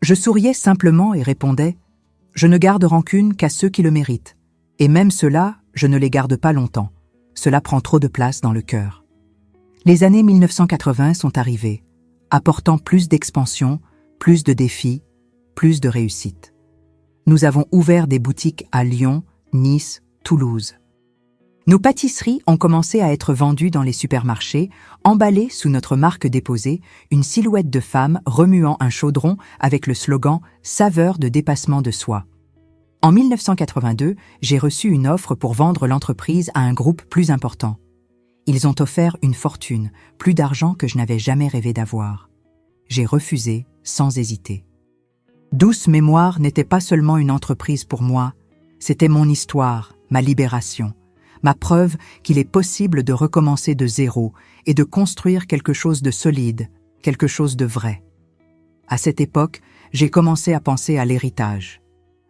Je souriais simplement et répondais « Je ne garde rancune qu'à ceux qui le méritent. Et même ceux-là, je ne les garde pas longtemps. Cela prend trop de place dans le cœur. » Les années 1980 sont arrivées, apportant plus d'expansion, plus de défis, plus de réussite. Nous avons ouvert des boutiques à Lyon, Nice, Toulouse. Nos pâtisseries ont commencé à être vendues dans les supermarchés, emballées sous notre marque déposée, une silhouette de femme remuant un chaudron avec le slogan « Saveur de dépassement de soi ». En 1982, j'ai reçu une offre pour vendre l'entreprise à un groupe plus important. Ils ont offert une fortune, plus d'argent que je n'avais jamais rêvé d'avoir. J'ai refusé sans hésiter. Douce Mémoire n'était pas seulement une entreprise pour moi, c'était mon histoire, ma libération. Ma preuve qu'il est possible de recommencer de zéro et de construire quelque chose de solide, quelque chose de vrai. À cette époque, j'ai commencé à penser à l'héritage.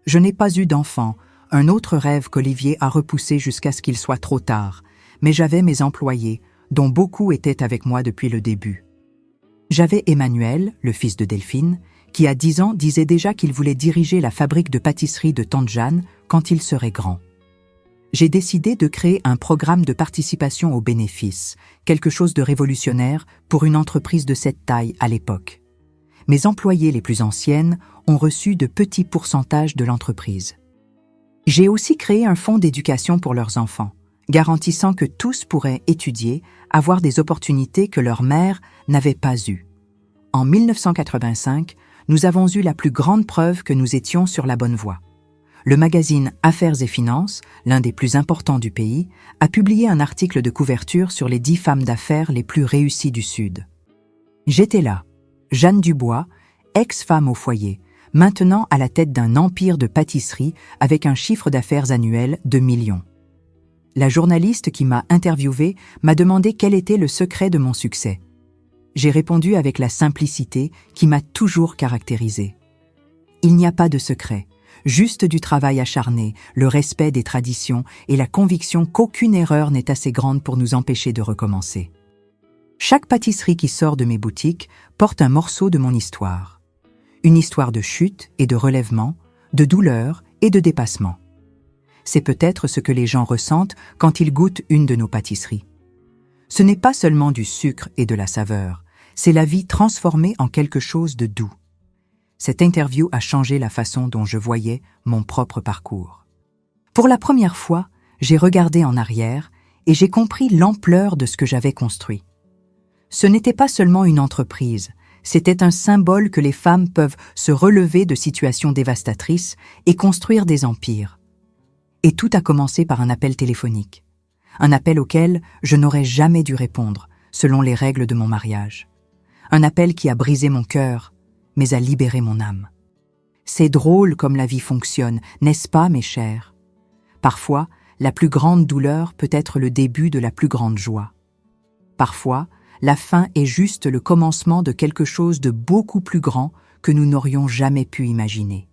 Je n'ai pas eu d'enfant, un autre rêve qu'Olivier a repoussé jusqu'à ce qu'il soit trop tard, mais j'avais mes employés, dont beaucoup étaient avec moi depuis le début. J'avais Emmanuel, le fils de Delphine, qui à 10 ans disait déjà qu'il voulait diriger la fabrique de pâtisserie de Tante Jeanne quand il serait grand. J'ai décidé de créer un programme de participation aux bénéfices, quelque chose de révolutionnaire pour une entreprise de cette taille à l'époque. Mes employées les plus anciennes ont reçu de petits pourcentages de l'entreprise. J'ai aussi créé un fonds d'éducation pour leurs enfants, garantissant que tous pourraient étudier, avoir des opportunités que leur mère n'avait pas eues. En 1985, nous avons eu la plus grande preuve que nous étions sur la bonne voie. Le magazine Affaires et Finances, l'un des plus importants du pays, a publié un article de couverture sur les 10 femmes d'affaires les plus réussies du Sud. J'étais là, Jeanne Dubois, ex-femme au foyer, maintenant à la tête d'un empire de pâtisserie avec un chiffre d'affaires annuel de millions. La journaliste qui m'a interviewée m'a demandé quel était le secret de mon succès. J'ai répondu avec la simplicité qui m'a toujours caractérisée. Il n'y a pas de secret, juste du travail acharné, le respect des traditions et la conviction qu'aucune erreur n'est assez grande pour nous empêcher de recommencer. Chaque pâtisserie qui sort de mes boutiques porte un morceau de mon histoire. Une histoire de chute et de relèvement, de douleur et de dépassement. C'est peut-être ce que les gens ressentent quand ils goûtent une de nos pâtisseries. Ce n'est pas seulement du sucre et de la saveur, c'est la vie transformée en quelque chose de doux. Cette interview a changé la façon dont je voyais mon propre parcours. Pour la première fois, j'ai regardé en arrière et j'ai compris l'ampleur de ce que j'avais construit. Ce n'était pas seulement une entreprise, c'était un symbole que les femmes peuvent se relever de situations dévastatrices et construire des empires. Et tout a commencé par un appel téléphonique. Un appel auquel je n'aurais jamais dû répondre, selon les règles de mon mariage. Un appel qui a brisé mon cœur, mais a libéré mon âme. C'est drôle comme la vie fonctionne, n'est-ce pas, mes chers? Parfois, la plus grande douleur peut être le début de la plus grande joie. Parfois, la fin est juste le commencement de quelque chose de beaucoup plus grand que nous n'aurions jamais pu imaginer.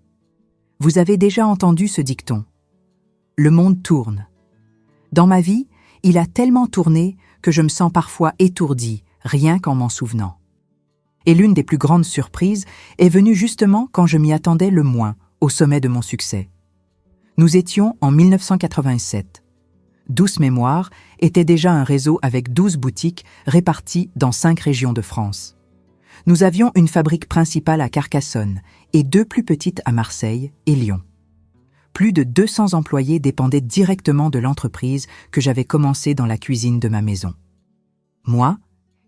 Vous avez déjà entendu ce dicton. Le monde tourne. Dans ma vie, il a tellement tourné que je me sens parfois étourdie, rien qu'en m'en souvenant. Et l'une des plus grandes surprises est venue justement quand je m'y attendais le moins, au sommet de mon succès. Nous étions en 1987. Douce Mémoire était déjà un réseau avec 12 boutiques réparties dans 5 régions de France. Nous avions une fabrique principale à Carcassonne et 2 plus petites à Marseille et Lyon. Plus de 200 employés dépendaient directement de l'entreprise que j'avais commencée dans la cuisine de ma maison. Moi,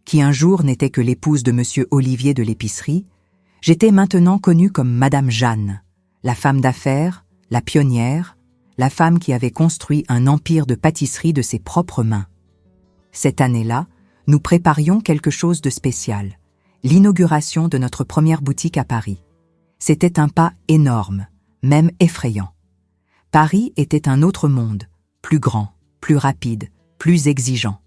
qui un jour n'étais que l'épouse de Monsieur Olivier de l'épicerie, j'étais maintenant connue comme Madame Jeanne, la femme d'affaires, la pionnière, la femme qui avait construit un empire de pâtisserie de ses propres mains. Cette année-là, nous préparions quelque chose de spécial, l'inauguration de notre première boutique à Paris. C'était un pas énorme, même effrayant. Paris était un autre monde, plus grand, plus rapide, plus exigeant.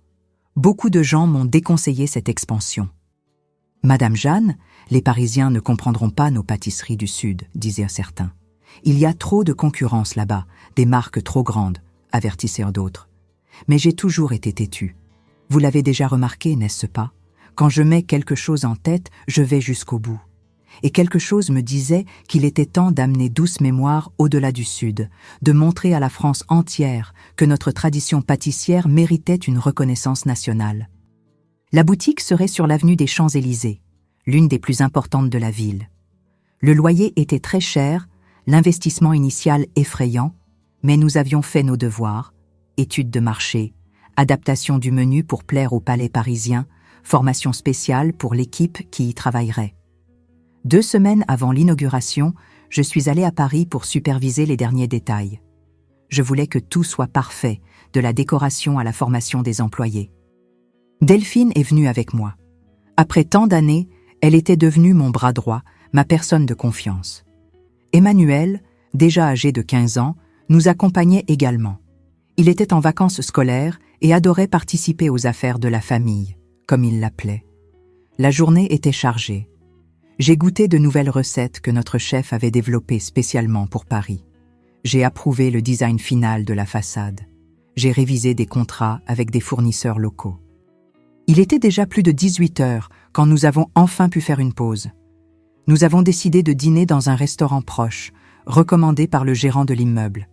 Beaucoup de gens m'ont déconseillé cette expansion. « Madame Jeanne, les Parisiens ne comprendront pas nos pâtisseries du Sud, disaient certains. Il y a trop de concurrence là-bas, des marques trop grandes, avertissèrent d'autres. Mais j'ai toujours été têtue. Vous l'avez déjà remarqué, n'est-ce pas? Quand je mets quelque chose en tête, je vais jusqu'au bout. Et quelque chose me disait qu'il était temps d'amener Douce Mémoire au-delà du Sud, de montrer à la France entière que notre tradition pâtissière méritait une reconnaissance nationale. La boutique serait sur l'avenue des Champs-Élysées, l'une des plus importantes de la ville. Le loyer était très cher, l'investissement initial effrayant, mais nous avions fait nos devoirs, études de marché, adaptation du menu pour plaire au palais parisien, formation spéciale pour l'équipe qui y travaillerait. 2 semaines avant l'inauguration, je suis allée à Paris pour superviser les derniers détails. Je voulais que tout soit parfait, de la décoration à la formation des employés. Delphine est venue avec moi. Après tant d'années, elle était devenue mon bras droit, ma personne de confiance. Emmanuel, déjà âgé de 15 ans, nous accompagnait également. Il était en vacances scolaires et adorait participer aux affaires de la famille, comme il l'appelait. La journée était chargée. J'ai goûté de nouvelles recettes que notre chef avait développées spécialement pour Paris. J'ai approuvé le design final de la façade. J'ai révisé des contrats avec des fournisseurs locaux. Il était déjà plus de 18 heures quand nous avons enfin pu faire une pause. Nous avons décidé de dîner dans un restaurant proche, recommandé par le gérant de l'immeuble.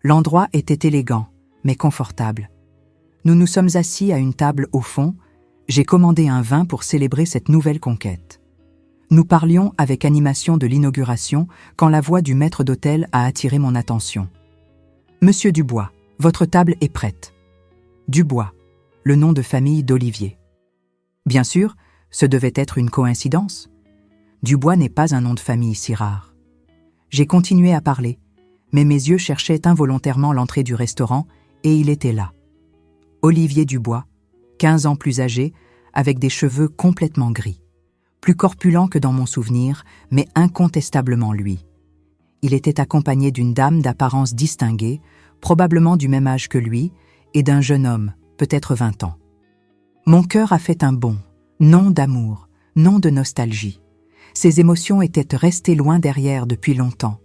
L'endroit était élégant, mais confortable. Nous nous sommes assis à une table au fond. J'ai commandé un vin pour célébrer cette nouvelle conquête. Nous parlions avec animation de l'inauguration quand la voix du maître d'hôtel a attiré mon attention. « Monsieur Dubois, votre table est prête. » Dubois, le nom de famille d'Olivier. Bien sûr, ce devait être une coïncidence. Dubois n'est pas un nom de famille si rare. J'ai continué à parler, mais mes yeux cherchaient involontairement l'entrée du restaurant et il était là. Olivier Dubois, 15 ans plus âgé, avec des cheveux complètement gris. Plus corpulent que dans mon souvenir, mais incontestablement lui. Il était accompagné d'une dame d'apparence distinguée, probablement du même âge que lui, et d'un jeune homme, peut-être 20 ans. Mon cœur a fait un bond, non d'amour, non de nostalgie. Ces émotions étaient restées loin derrière depuis longtemps.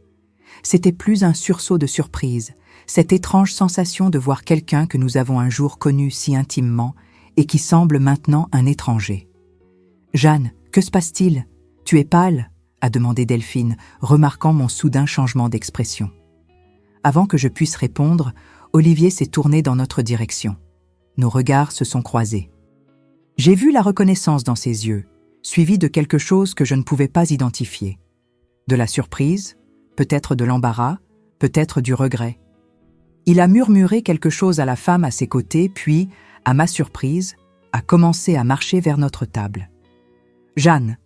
C'était plus un sursaut de surprise, cette étrange sensation de voir quelqu'un que nous avons un jour connu si intimement et qui semble maintenant un étranger. « Jeanne, que se passe-t-il? Tu es pâle ?» a demandé Delphine, remarquant mon soudain changement d'expression. Avant que je puisse répondre, Olivier s'est tourné dans notre direction. Nos regards se sont croisés. J'ai vu la reconnaissance dans ses yeux, suivie de quelque chose que je ne pouvais pas identifier. De la surprise, peut-être de l'embarras, peut-être du regret. Il a murmuré quelque chose à la femme à ses côtés, puis, à ma surprise, a commencé à marcher vers notre table. « Jeanne !»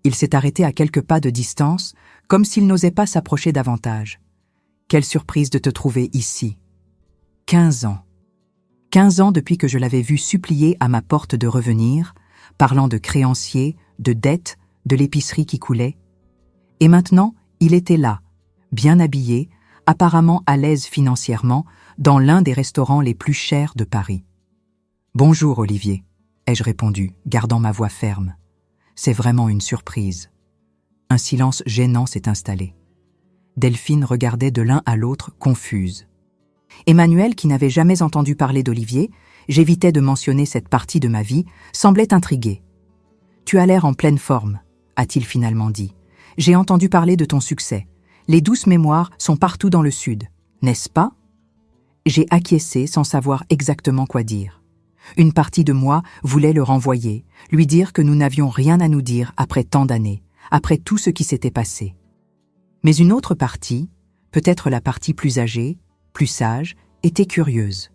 Il s'est arrêté à quelques pas de distance, comme s'il n'osait pas s'approcher davantage. « Quelle surprise de te trouver ici !» 15 ans. 15 ans depuis que je l'avais vu supplier à ma porte de revenir, parlant de créanciers, de dettes, de l'épicerie qui coulait. Et maintenant, il était là, bien habillé, apparemment à l'aise financièrement, dans l'un des restaurants les plus chers de Paris. « Bonjour, Olivier », ai-je répondu, gardant ma voix ferme. C'est vraiment une surprise. Un silence gênant s'est installé. Delphine regardait de l'un à l'autre, confuse. Emmanuel, qui n'avait jamais entendu parler d'Olivier, j'évitais de mentionner cette partie de ma vie, semblait intrigué. « Tu as l'air en pleine forme », a-t-il finalement dit. « J'ai entendu parler de ton succès. Les douces mémoires sont partout dans le Sud, n'est-ce pas ?» J'ai acquiescé sans savoir exactement quoi dire. Une partie de moi voulait le renvoyer, lui dire que nous n'avions rien à nous dire après tant d'années, après tout ce qui s'était passé. Mais une autre partie, peut-être la partie plus âgée, plus sage, était curieuse.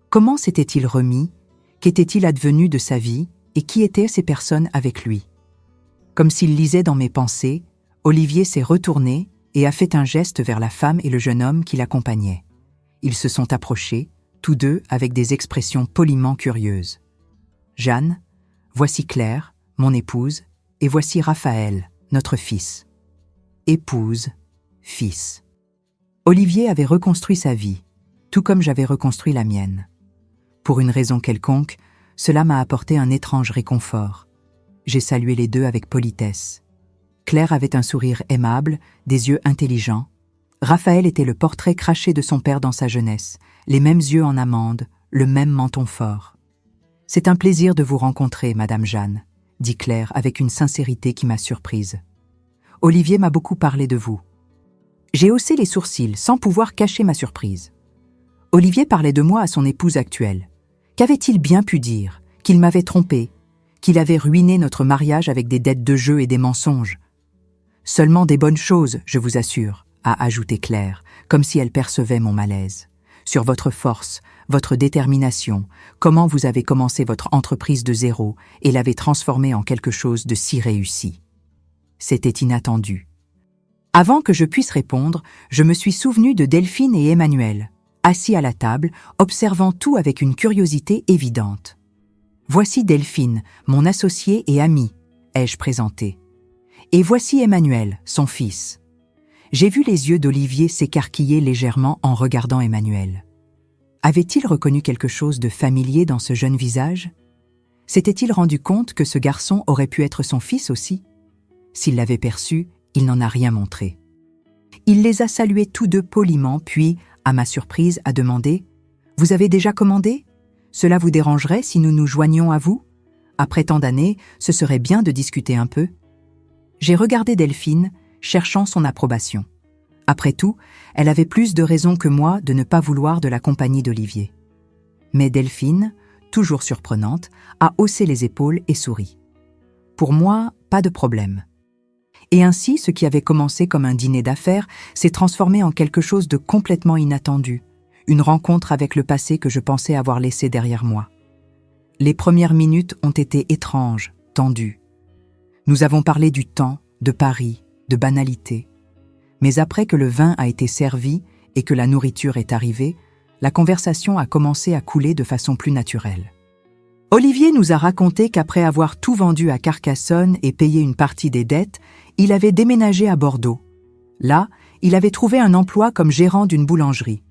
Comment s'était-il remis? Qu'était-il advenu de sa vie? Et qui étaient ces personnes avec lui? Comme s'il lisait dans mes pensées, Olivier s'est retourné et a fait un geste vers la femme et le jeune homme qui l'accompagnaient. Ils se sont approchés, tous deux avec des expressions poliment curieuses. « Jeanne, voici Claire, mon épouse, et voici Raphaël, notre fils. » Épouse, fils. Olivier avait reconstruit sa vie, tout comme j'avais reconstruit la mienne. Pour une raison quelconque, cela m'a apporté un étrange réconfort. J'ai salué les deux avec politesse. Claire avait un sourire aimable, des yeux intelligents. Raphaël était le portrait craché de son père dans sa jeunesse, les mêmes yeux en amande, le même menton fort. « C'est un plaisir de vous rencontrer, Madame Jeanne », dit Claire avec une sincérité qui m'a surprise. « Olivier m'a beaucoup parlé de vous. » J'ai haussé les sourcils sans pouvoir cacher ma surprise. Olivier parlait de moi à son épouse actuelle. Qu'avait-il bien pu dire? Qu'il m'avait trompé, qu'il avait ruiné notre mariage avec des dettes de jeu et des mensonges. « Seulement des bonnes choses, je vous assure », a ajouté Claire, comme si elle percevait mon malaise. « Sur votre force, votre détermination, comment vous avez commencé votre entreprise de zéro et l'avez transformée en quelque chose de si réussi. » C'était inattendu. Avant que je puisse répondre, je me suis souvenu de Delphine et Emmanuel, assis à la table, observant tout avec une curiosité évidente. « Voici Delphine, mon associée et amie », ai-je présenté. « Et voici Emmanuel, son fils. » J'ai vu les yeux d'Olivier s'écarquiller légèrement en regardant Emmanuel. Avait-il reconnu quelque chose de familier dans ce jeune visage? S'était-il rendu compte que ce garçon aurait pu être son fils aussi? S'il l'avait perçu, il n'en a rien montré. Il les a salués tous deux poliment, puis, à ma surprise, a demandé « Vous avez déjà commandé? Cela vous dérangerait si nous nous joignions à vous? Après tant d'années, ce serait bien de discuter un peu. » J'ai regardé Delphine, cherchant son approbation. Après tout, elle avait plus de raisons que moi de ne pas vouloir de la compagnie d'Olivier. Mais Delphine, toujours surprenante, a haussé les épaules et souri. Pour moi, pas de problème. Et ainsi, ce qui avait commencé comme un dîner d'affaires s'est transformé en quelque chose de complètement inattendu, une rencontre avec le passé que je pensais avoir laissé derrière moi. Les premières minutes ont été étranges, tendues. Nous avons parlé du temps, de Paris, de banalité. Mais après que le vin a été servi et que la nourriture est arrivée, la conversation a commencé à couler de façon plus naturelle. Olivier nous a raconté qu'après avoir tout vendu à Carcassonne et payé une partie des dettes, il avait déménagé à Bordeaux. Là, il avait trouvé un emploi comme gérant d'une boulangerie.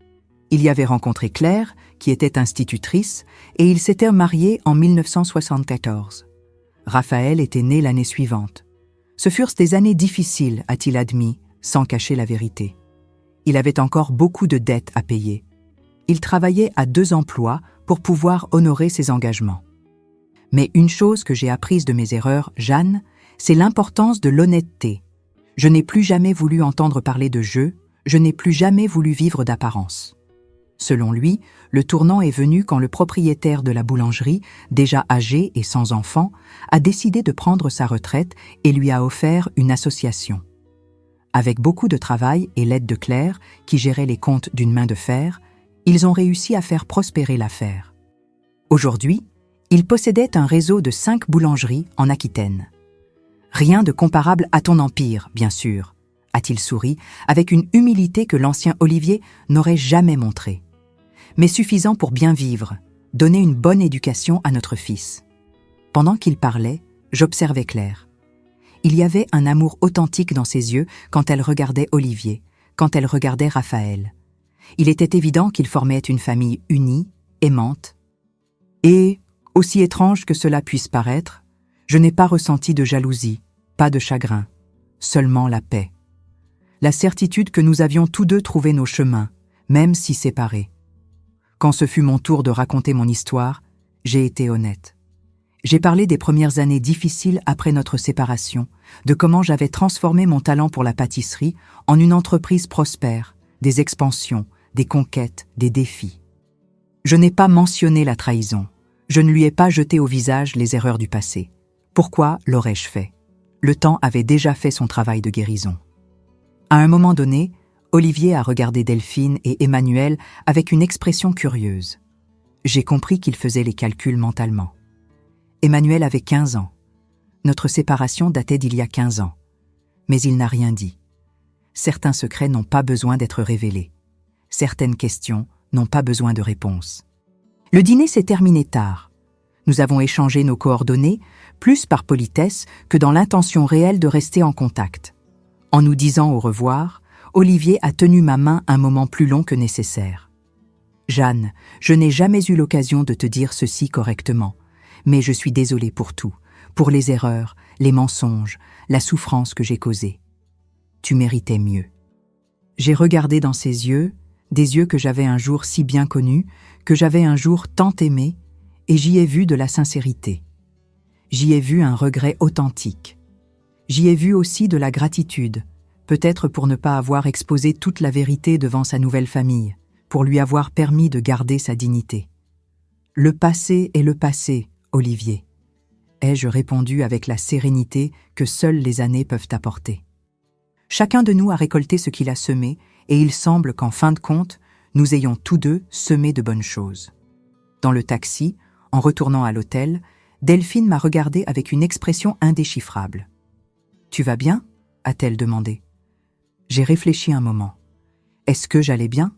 Il y avait rencontré Claire, qui était institutrice, et ils s'étaient mariés en 1974. Raphaël était né l'année suivante. Ce furent des années difficiles, a-t-il admis, sans cacher la vérité. Il avait encore beaucoup de dettes à payer. Il travaillait à 2 emplois pour pouvoir honorer ses engagements. Mais une chose que j'ai apprise de mes erreurs, Jeanne, c'est l'importance de l'honnêteté. Je n'ai plus jamais voulu entendre parler de jeu, je n'ai plus jamais voulu vivre d'apparence. Selon lui, le tournant est venu quand le propriétaire de la boulangerie, déjà âgé et sans enfant, a décidé de prendre sa retraite et lui a offert une association. Avec beaucoup de travail et l'aide de Claire, qui gérait les comptes d'une main de fer, ils ont réussi à faire prospérer l'affaire. Aujourd'hui, il possédait un réseau de 5 boulangeries en Aquitaine. Rien de comparable à ton empire, bien sûr, a-t-il souri, avec une humilité que l'ancien Olivier n'aurait jamais montrée. Mais suffisant pour bien vivre, donner une bonne éducation à notre fils. Pendant qu'il parlait, j'observais Claire. Il y avait un amour authentique dans ses yeux quand elle regardait Olivier, quand elle regardait Raphaël. Il était évident qu'ils formaient une famille unie, aimante. Et, aussi étrange que cela puisse paraître, je n'ai pas ressenti de jalousie, pas de chagrin, seulement la paix. La certitude que nous avions tous deux trouvé nos chemins, même si séparés. Quand ce fut mon tour de raconter mon histoire, j'ai été honnête. J'ai parlé des premières années difficiles après notre séparation, de comment j'avais transformé mon talent pour la pâtisserie en une entreprise prospère, des expansions, des conquêtes, des défis. Je n'ai pas mentionné la trahison. Je ne lui ai pas jeté au visage les erreurs du passé. Pourquoi l'aurais-je fait? Le temps avait déjà fait son travail de guérison. À un moment donné, Olivier a regardé Delphine et Emmanuel avec une expression curieuse. J'ai compris qu'il faisait les calculs mentalement. Emmanuel avait 15 ans. Notre séparation datait d'il y a 15 ans. Mais il n'a rien dit. Certains secrets n'ont pas besoin d'être révélés. Certaines questions n'ont pas besoin de réponse. Le dîner s'est terminé tard. Nous avons échangé nos coordonnées, plus par politesse que dans l'intention réelle de rester en contact. En nous disant au revoir, Olivier a tenu ma main un moment plus long que nécessaire. « Jeanne, je n'ai jamais eu l'occasion de te dire ceci correctement, mais je suis désolée pour tout, pour les erreurs, les mensonges, la souffrance que j'ai causée. Tu méritais mieux. » J'ai regardé dans ses yeux, des yeux que j'avais un jour si bien connus, que j'avais un jour tant aimés, et j'y ai vu de la sincérité. J'y ai vu un regret authentique. J'y ai vu aussi de la gratitude, peut-être pour ne pas avoir exposé toute la vérité devant sa nouvelle famille, pour lui avoir permis de garder sa dignité. « Le passé est le passé, Olivier », ai-je répondu avec la sérénité que seules les années peuvent apporter. Chacun de nous a récolté ce qu'il a semé, et il semble qu'en fin de compte, nous ayons tous deux semé de bonnes choses. Dans le taxi, en retournant à l'hôtel, Delphine m'a regardé avec une expression indéchiffrable. « Tu vas bien ?» a-t-elle demandé. J'ai réfléchi un moment. Est-ce que j'allais bien?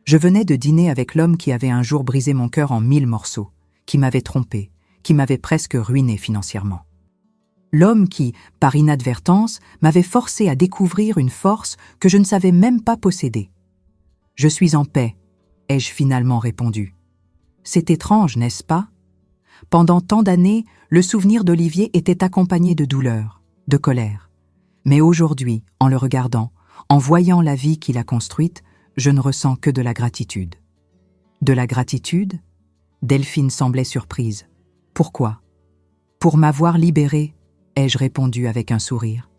Je venais de dîner avec l'homme qui avait un jour brisé mon cœur en 1000 morceaux, qui m'avait trompé, qui m'avait presque ruiné financièrement. L'homme qui, par inadvertance, m'avait forcé à découvrir une force que je ne savais même pas posséder. « Je suis en paix », ai-je finalement répondu. C'est étrange, n'est-ce pas? Pendant tant d'années, le souvenir d'Olivier était accompagné de douleur, de colère. Mais aujourd'hui, en le regardant, en voyant la vie qu'il a construite, je ne ressens que de la gratitude. De la gratitude? Delphine semblait surprise. Pourquoi? Pour m'avoir libérée, ai-je répondu avec un sourire.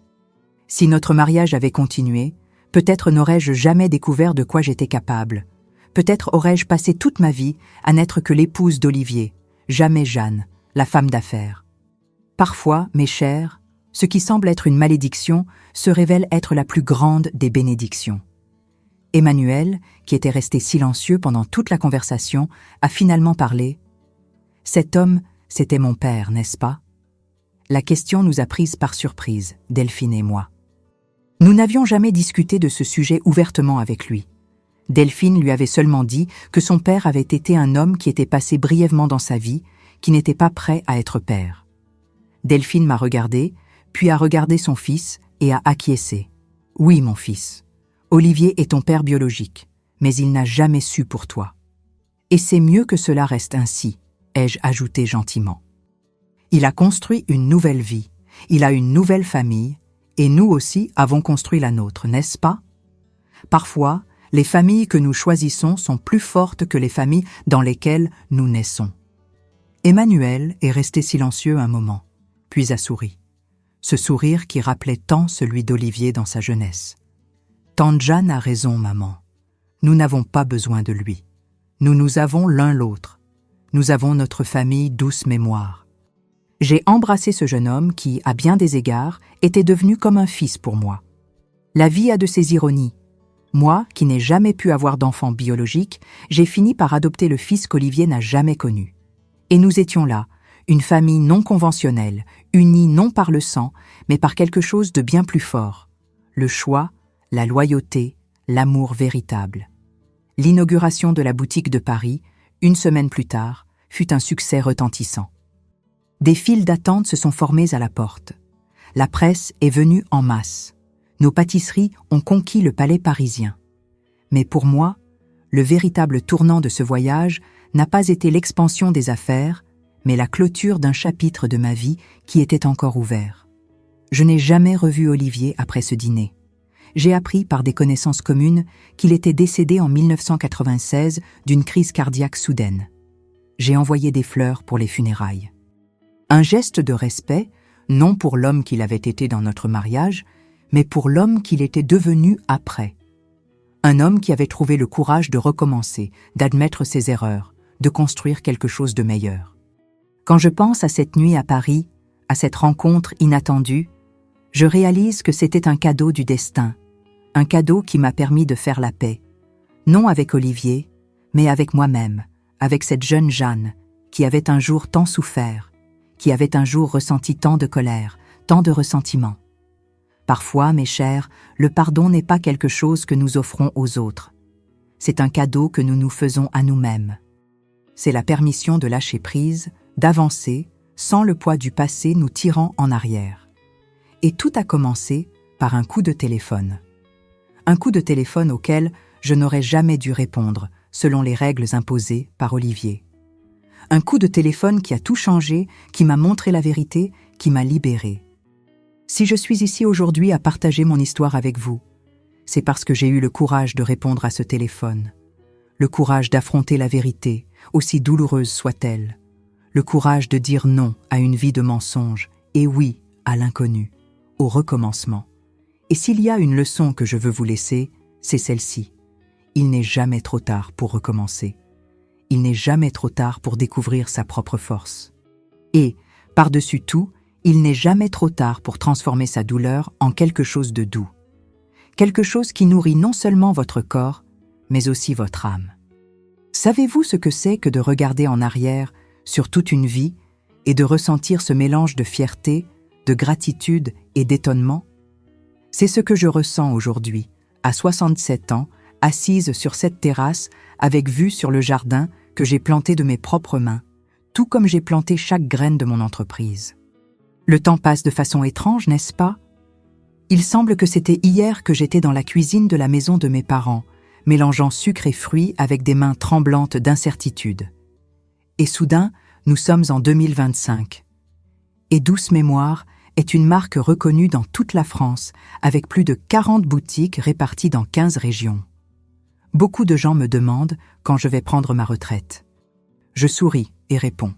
Si notre mariage avait continué, Peut-être n'aurais-je jamais découvert de quoi j'étais capable. Peut-être aurais-je passé toute ma vie à n'être que l'épouse d'Olivier, jamais Jeanne, la femme d'affaires. Parfois, mes chers, ce qui semble être une malédiction se révèle être la plus grande des bénédictions. Emmanuel, qui était resté silencieux pendant toute la conversation, a finalement parlé. « Cet homme, c'était mon père, n'est-ce pas ?» La question nous a prises par surprise, Delphine et moi. Nous n'avions jamais discuté de ce sujet ouvertement avec lui. Delphine lui avait seulement dit que son père avait été un homme qui était passé brièvement dans sa vie, qui n'était pas prêt à être père. Delphine m'a regardé, puis a regardé son fils et a acquiescé. « Oui, mon fils, Olivier est ton père biologique, mais il n'a jamais su pour toi. Et c'est mieux que cela reste ainsi, ai-je ajouté gentiment. Il a construit une nouvelle vie, il a une nouvelle famille, et nous aussi avons construit la nôtre, n'est-ce pas? Parfois, les familles que nous choisissons sont plus fortes que les familles dans lesquelles nous naissons. » Emmanuel est resté silencieux un moment, puis a souri. Ce sourire qui rappelait tant celui d'Olivier dans sa jeunesse. « Tante Jeanne a raison, maman. Nous n'avons pas besoin de lui. Nous avons l'un l'autre. Nous avons notre famille douce mémoire. » J'ai embrassé ce jeune homme qui, à bien des égards, était devenu comme un fils pour moi. La vie a de ses ironies. Moi, qui n'ai jamais pu avoir d'enfant biologique, j'ai fini par adopter le fils qu'Olivier n'a jamais connu. Et nous étions là, une famille non conventionnelle, unie non par le sang, mais par quelque chose de bien plus fort. Le choix, la loyauté, l'amour véritable. L'inauguration de la boutique de Paris, une semaine plus tard, fut un succès retentissant. Des files d'attente se sont formées à la porte. La presse est venue en masse. Nos pâtisseries ont conquis le palais parisien. Mais pour moi, le véritable tournant de ce voyage n'a pas été l'expansion des affaires, mais la clôture d'un chapitre de ma vie qui était encore ouvert. Je n'ai jamais revu Olivier après ce dîner. J'ai appris par des connaissances communes qu'il était décédé en 1996 d'une crise cardiaque soudaine. J'ai envoyé des fleurs pour les funérailles. Un geste de respect, non pour l'homme qu'il avait été dans notre mariage, mais pour l'homme qu'il était devenu après. Un homme qui avait trouvé le courage de recommencer, d'admettre ses erreurs, de construire quelque chose de meilleur. Quand je pense à cette nuit à Paris, à cette rencontre inattendue, je réalise que c'était un cadeau du destin, un cadeau qui m'a permis de faire la paix, non avec Olivier, mais avec moi-même, avec cette jeune Jeanne qui avait un jour tant souffert, qui avait un jour ressenti tant de colère, tant de ressentiment. Parfois, mes chers, le pardon n'est pas quelque chose que nous offrons aux autres. C'est un cadeau que nous nous faisons à nous-mêmes. C'est la permission de lâcher prise, d'avancer, sans le poids du passé nous tirant en arrière. Et tout a commencé par un coup de téléphone. Un coup de téléphone auquel je n'aurais jamais dû répondre, selon les règles imposées par Olivier. Un coup de téléphone qui a tout changé, qui m'a montré la vérité, qui m'a libérée. Si je suis ici aujourd'hui à partager mon histoire avec vous, c'est parce que j'ai eu le courage de répondre à ce téléphone, le courage d'affronter la vérité, aussi douloureuse soit-elle, le courage de dire non à une vie de mensonges et oui à l'inconnu, au recommencement. Et s'il y a une leçon que je veux vous laisser, c'est celle-ci. Il n'est jamais trop tard pour recommencer. Il n'est jamais trop tard pour découvrir sa propre force. Et, par-dessus tout, il n'est jamais trop tard pour transformer sa douleur en quelque chose de doux. Quelque chose qui nourrit non seulement votre corps, mais aussi votre âme. Savez-vous ce que c'est que de regarder en arrière sur toute une vie et de ressentir ce mélange de fierté, de gratitude et d'étonnement? C'est ce que je ressens aujourd'hui, à 67 ans, assise sur cette terrasse avec vue sur le jardin que j'ai planté de mes propres mains, tout comme j'ai planté chaque graine de mon entreprise. Le temps passe de façon étrange, n'est-ce pas? Il semble que c'était hier que j'étais dans la cuisine de la maison de mes parents, mélangeant sucre et fruits avec des mains tremblantes d'incertitude. Et soudain, nous sommes en 2025. Et Douce Mémoire est une marque reconnue dans toute la France, avec plus de 40 boutiques réparties dans 15 régions. Beaucoup de gens me demandent quand je vais prendre ma retraite. Je souris et réponds.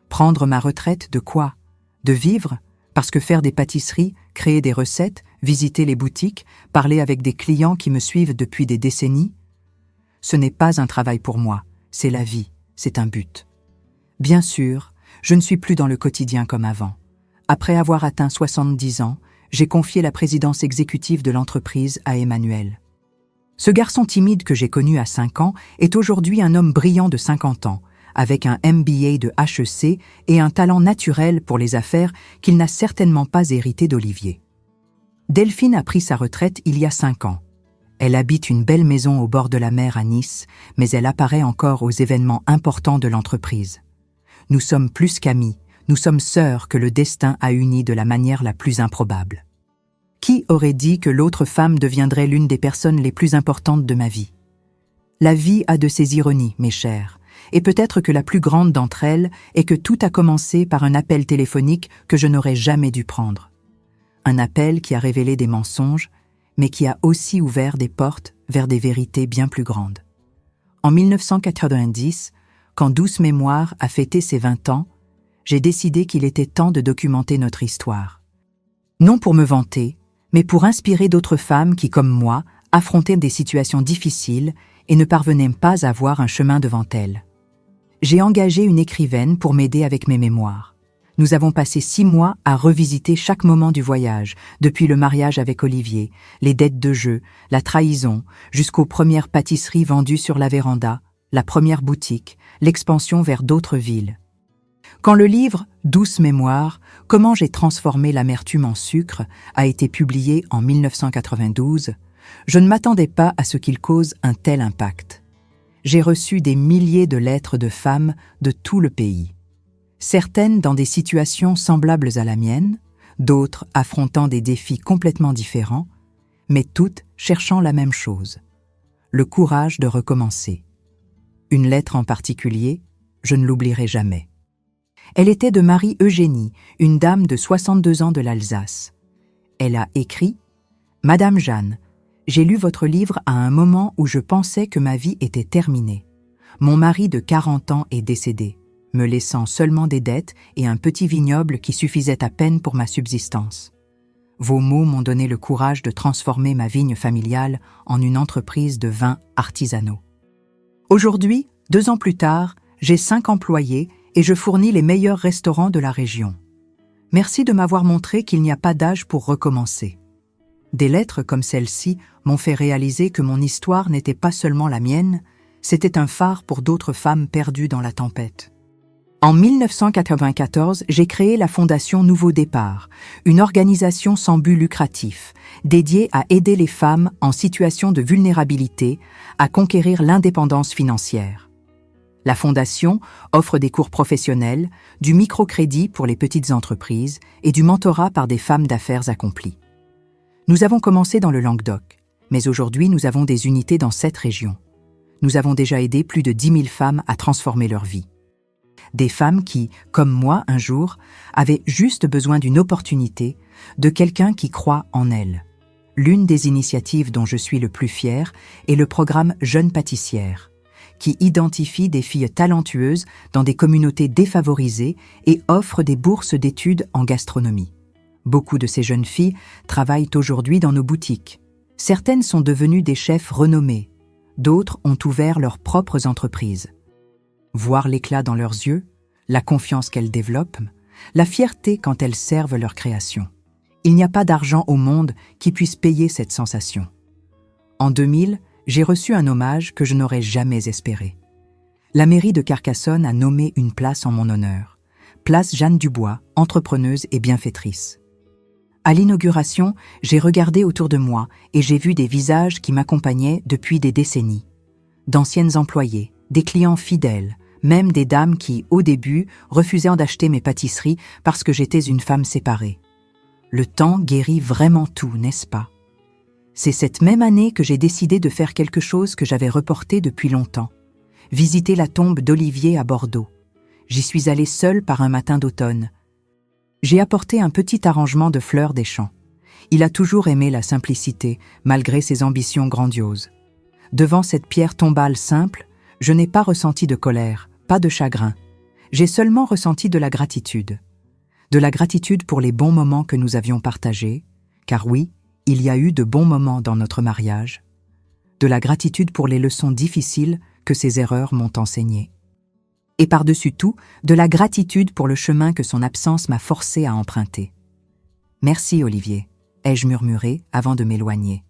Prendre ma retraite de quoi? De vivre? Parce que faire des pâtisseries, créer des recettes, visiter les boutiques, parler avec des clients qui me suivent depuis des décennies, ce n'est pas un travail pour moi, c'est la vie, c'est un but. Bien sûr, je ne suis plus dans le quotidien comme avant. Après avoir atteint 70 ans, j'ai confié la présidence exécutive de l'entreprise à Emmanuel. Ce garçon timide que j'ai connu à 5 ans est aujourd'hui un homme brillant de 50 ans, avec un MBA de HEC et un talent naturel pour les affaires qu'il n'a certainement pas hérité d'Olivier. Delphine a pris sa retraite il y a 5 ans. Elle habite une belle maison au bord de la mer à Nice, mais elle apparaît encore aux événements importants de l'entreprise. Nous sommes plus qu'amis, nous sommes sœurs que le destin a unies de la manière la plus improbable. Qui aurait dit que l'autre femme deviendrait l'une des personnes les plus importantes de ma vie? La vie a de ses ironies, mes chers, et peut-être que la plus grande d'entre elles est que tout a commencé par un appel téléphonique que je n'aurais jamais dû prendre. Un appel qui a révélé des mensonges, mais qui a aussi ouvert des portes vers des vérités bien plus grandes. En 1990, quand Douce Mémoire a fêté ses 20 ans, j'ai décidé qu'il était temps de documenter notre histoire. Non pour me vanter, mais pour inspirer d'autres femmes qui, comme moi, affrontaient des situations difficiles et ne parvenaient pas à voir un chemin devant elles. J'ai engagé une écrivaine pour m'aider avec mes mémoires. Nous avons passé 6 mois à revisiter chaque moment du voyage, depuis le mariage avec Olivier, les dettes de jeu, la trahison, jusqu'aux premières pâtisseries vendues sur la véranda, la première boutique, l'expansion vers d'autres villes. Quand le livre « Douce Mémoire, comment j'ai transformé l'amertume en sucre » a été publié en 1992, je ne m'attendais pas à ce qu'il cause un tel impact. J'ai reçu des milliers de lettres de femmes de tout le pays. Certaines dans des situations semblables à la mienne, d'autres affrontant des défis complètement différents, mais toutes cherchant la même chose, le courage de recommencer. Une lettre en particulier, je ne l'oublierai jamais. Elle était de Marie-Eugénie, une dame de 62 ans de l'Alsace. Elle a écrit « Madame Jeanne, j'ai lu votre livre à un moment où je pensais que ma vie était terminée. Mon mari de 40 ans est décédé, me laissant seulement des dettes et un petit vignoble qui suffisait à peine pour ma subsistance. Vos mots m'ont donné le courage de transformer ma vigne familiale en une entreprise de vins artisanaux. Aujourd'hui, 2 ans plus tard, j'ai 5 employés et je fournis les meilleurs restaurants de la région. Merci de m'avoir montré qu'il n'y a pas d'âge pour recommencer. Des lettres comme celle-ci m'ont fait réaliser que mon histoire n'était pas seulement la mienne, c'était un phare pour d'autres femmes perdues dans la tempête. En 1994, j'ai créé la Fondation Nouveau Départ, une organisation sans but lucratif, dédiée à aider les femmes en situation de vulnérabilité à conquérir l'indépendance financière. La Fondation offre des cours professionnels, du microcrédit pour les petites entreprises et du mentorat par des femmes d'affaires accomplies. Nous avons commencé dans le Languedoc, mais aujourd'hui nous avons des unités dans 7 régions. Nous avons déjà aidé plus de 10 000 femmes à transformer leur vie. Des femmes qui, comme moi un jour, avaient juste besoin d'une opportunité, de quelqu'un qui croit en elles. L'une des initiatives dont je suis le plus fier est le programme Jeunes pâtissières, qui identifie des filles talentueuses dans des communautés défavorisées et offre des bourses d'études en gastronomie. Beaucoup de ces jeunes filles travaillent aujourd'hui dans nos boutiques. Certaines sont devenues des chefs renommés, d'autres ont ouvert leurs propres entreprises. Voir l'éclat dans leurs yeux, la confiance qu'elles développent, la fierté quand elles servent leur création. Il n'y a pas d'argent au monde qui puisse payer cette sensation. En 2000, j'ai reçu un hommage que je n'aurais jamais espéré. La mairie de Carcassonne a nommé une place en mon honneur. Place Jeanne Dubois, entrepreneuse et bienfaitrice. À l'inauguration, j'ai regardé autour de moi et j'ai vu des visages qui m'accompagnaient depuis des décennies. D'anciennes employées, des clients fidèles, même des dames qui, au début, refusaient d'acheter mes pâtisseries parce que j'étais une femme séparée. Le temps guérit vraiment tout, n'est-ce pas? C'est cette même année que j'ai décidé de faire quelque chose que j'avais reporté depuis longtemps. Visiter la tombe d'Olivier à Bordeaux. J'y suis allée seule par un matin d'automne. J'ai apporté un petit arrangement de fleurs des champs. Il a toujours aimé la simplicité, malgré ses ambitions grandioses. Devant cette pierre tombale simple, je n'ai pas ressenti de colère, pas de chagrin. J'ai seulement ressenti de la gratitude. De la gratitude pour les bons moments que nous avions partagés, car oui, il y a eu de bons moments dans notre mariage. De la gratitude pour les leçons difficiles que ces erreurs m'ont enseignées. Et par-dessus tout, de la gratitude pour le chemin que son absence m'a forcé à emprunter. « Merci, Olivier », ai-je murmuré avant de m'éloigner.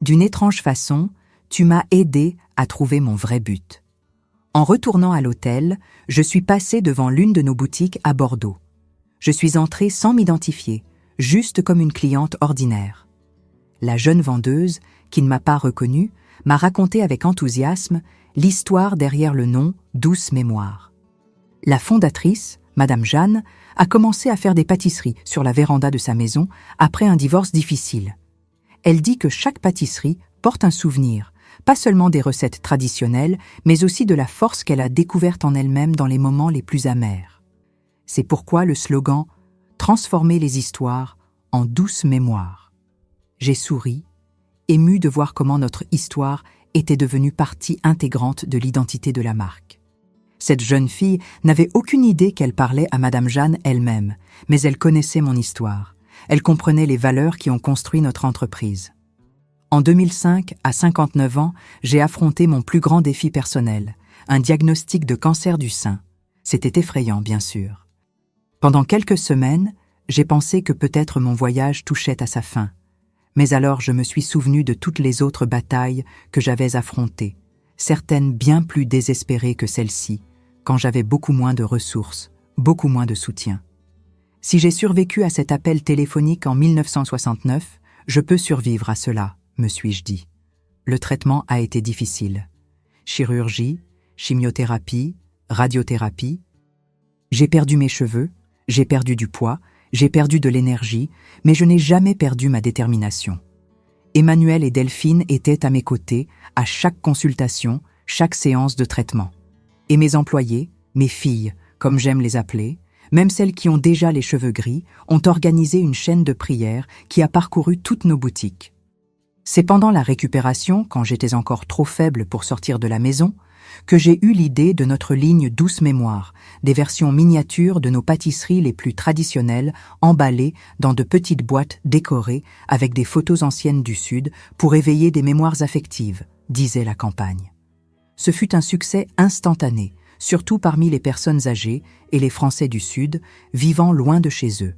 D'une étrange façon, tu m'as aidé à trouver mon vrai but. En retournant à l'hôtel, je suis passé devant l'une de nos boutiques à Bordeaux. Je suis entrée sans m'identifier, juste comme une cliente ordinaire. La jeune vendeuse, qui ne m'a pas reconnue, m'a raconté avec enthousiasme l'histoire derrière le nom « Douce Mémoire ». La fondatrice, Madame Jeanne, a commencé à faire des pâtisseries sur la véranda de sa maison après un divorce difficile. Elle dit que chaque pâtisserie porte un souvenir, pas seulement des recettes traditionnelles, mais aussi de la force qu'elle a découverte en elle-même dans les moments les plus amers. C'est pourquoi le slogan « Transformer les histoires en douce mémoire ». J'ai souri, ému de voir comment notre histoire était devenue partie intégrante de l'identité de la marque. Cette jeune fille n'avait aucune idée qu'elle parlait à Madame Jeanne elle-même, mais elle connaissait mon histoire. Elle comprenait les valeurs qui ont construit notre entreprise. En 2005, à 59 ans, j'ai affronté mon plus grand défi personnel, un diagnostic de cancer du sein. C'était effrayant, bien sûr. Pendant quelques semaines, j'ai pensé que peut-être mon voyage touchait à sa fin. Mais alors je me suis souvenu de toutes les autres batailles que j'avais affrontées, certaines bien plus désespérées que celle-ci, quand j'avais beaucoup moins de ressources, beaucoup moins de soutien. Si j'ai survécu à cet appel téléphonique en 1969, je peux survivre à cela, me suis-je dit. Le traitement a été difficile. Chirurgie, chimiothérapie, radiothérapie. J'ai perdu mes cheveux, j'ai perdu du poids, j'ai perdu de l'énergie, mais je n'ai jamais perdu ma détermination. Emmanuel et Delphine étaient à mes côtés, à chaque consultation, chaque séance de traitement. Et mes employés, mes filles, comme j'aime les appeler, même celles qui ont déjà les cheveux gris, ont organisé une chaîne de prières qui a parcouru toutes nos boutiques. C'est pendant la récupération, quand j'étais encore trop faible pour sortir de la maison, que j'ai eu l'idée de notre ligne Douce Mémoire, des versions miniatures de nos pâtisseries les plus traditionnelles, emballées dans de petites boîtes décorées avec des photos anciennes du Sud pour éveiller des mémoires affectives, disait la campagne. Ce fut un succès instantané, surtout parmi les personnes âgées et les Français du Sud, vivant loin de chez eux.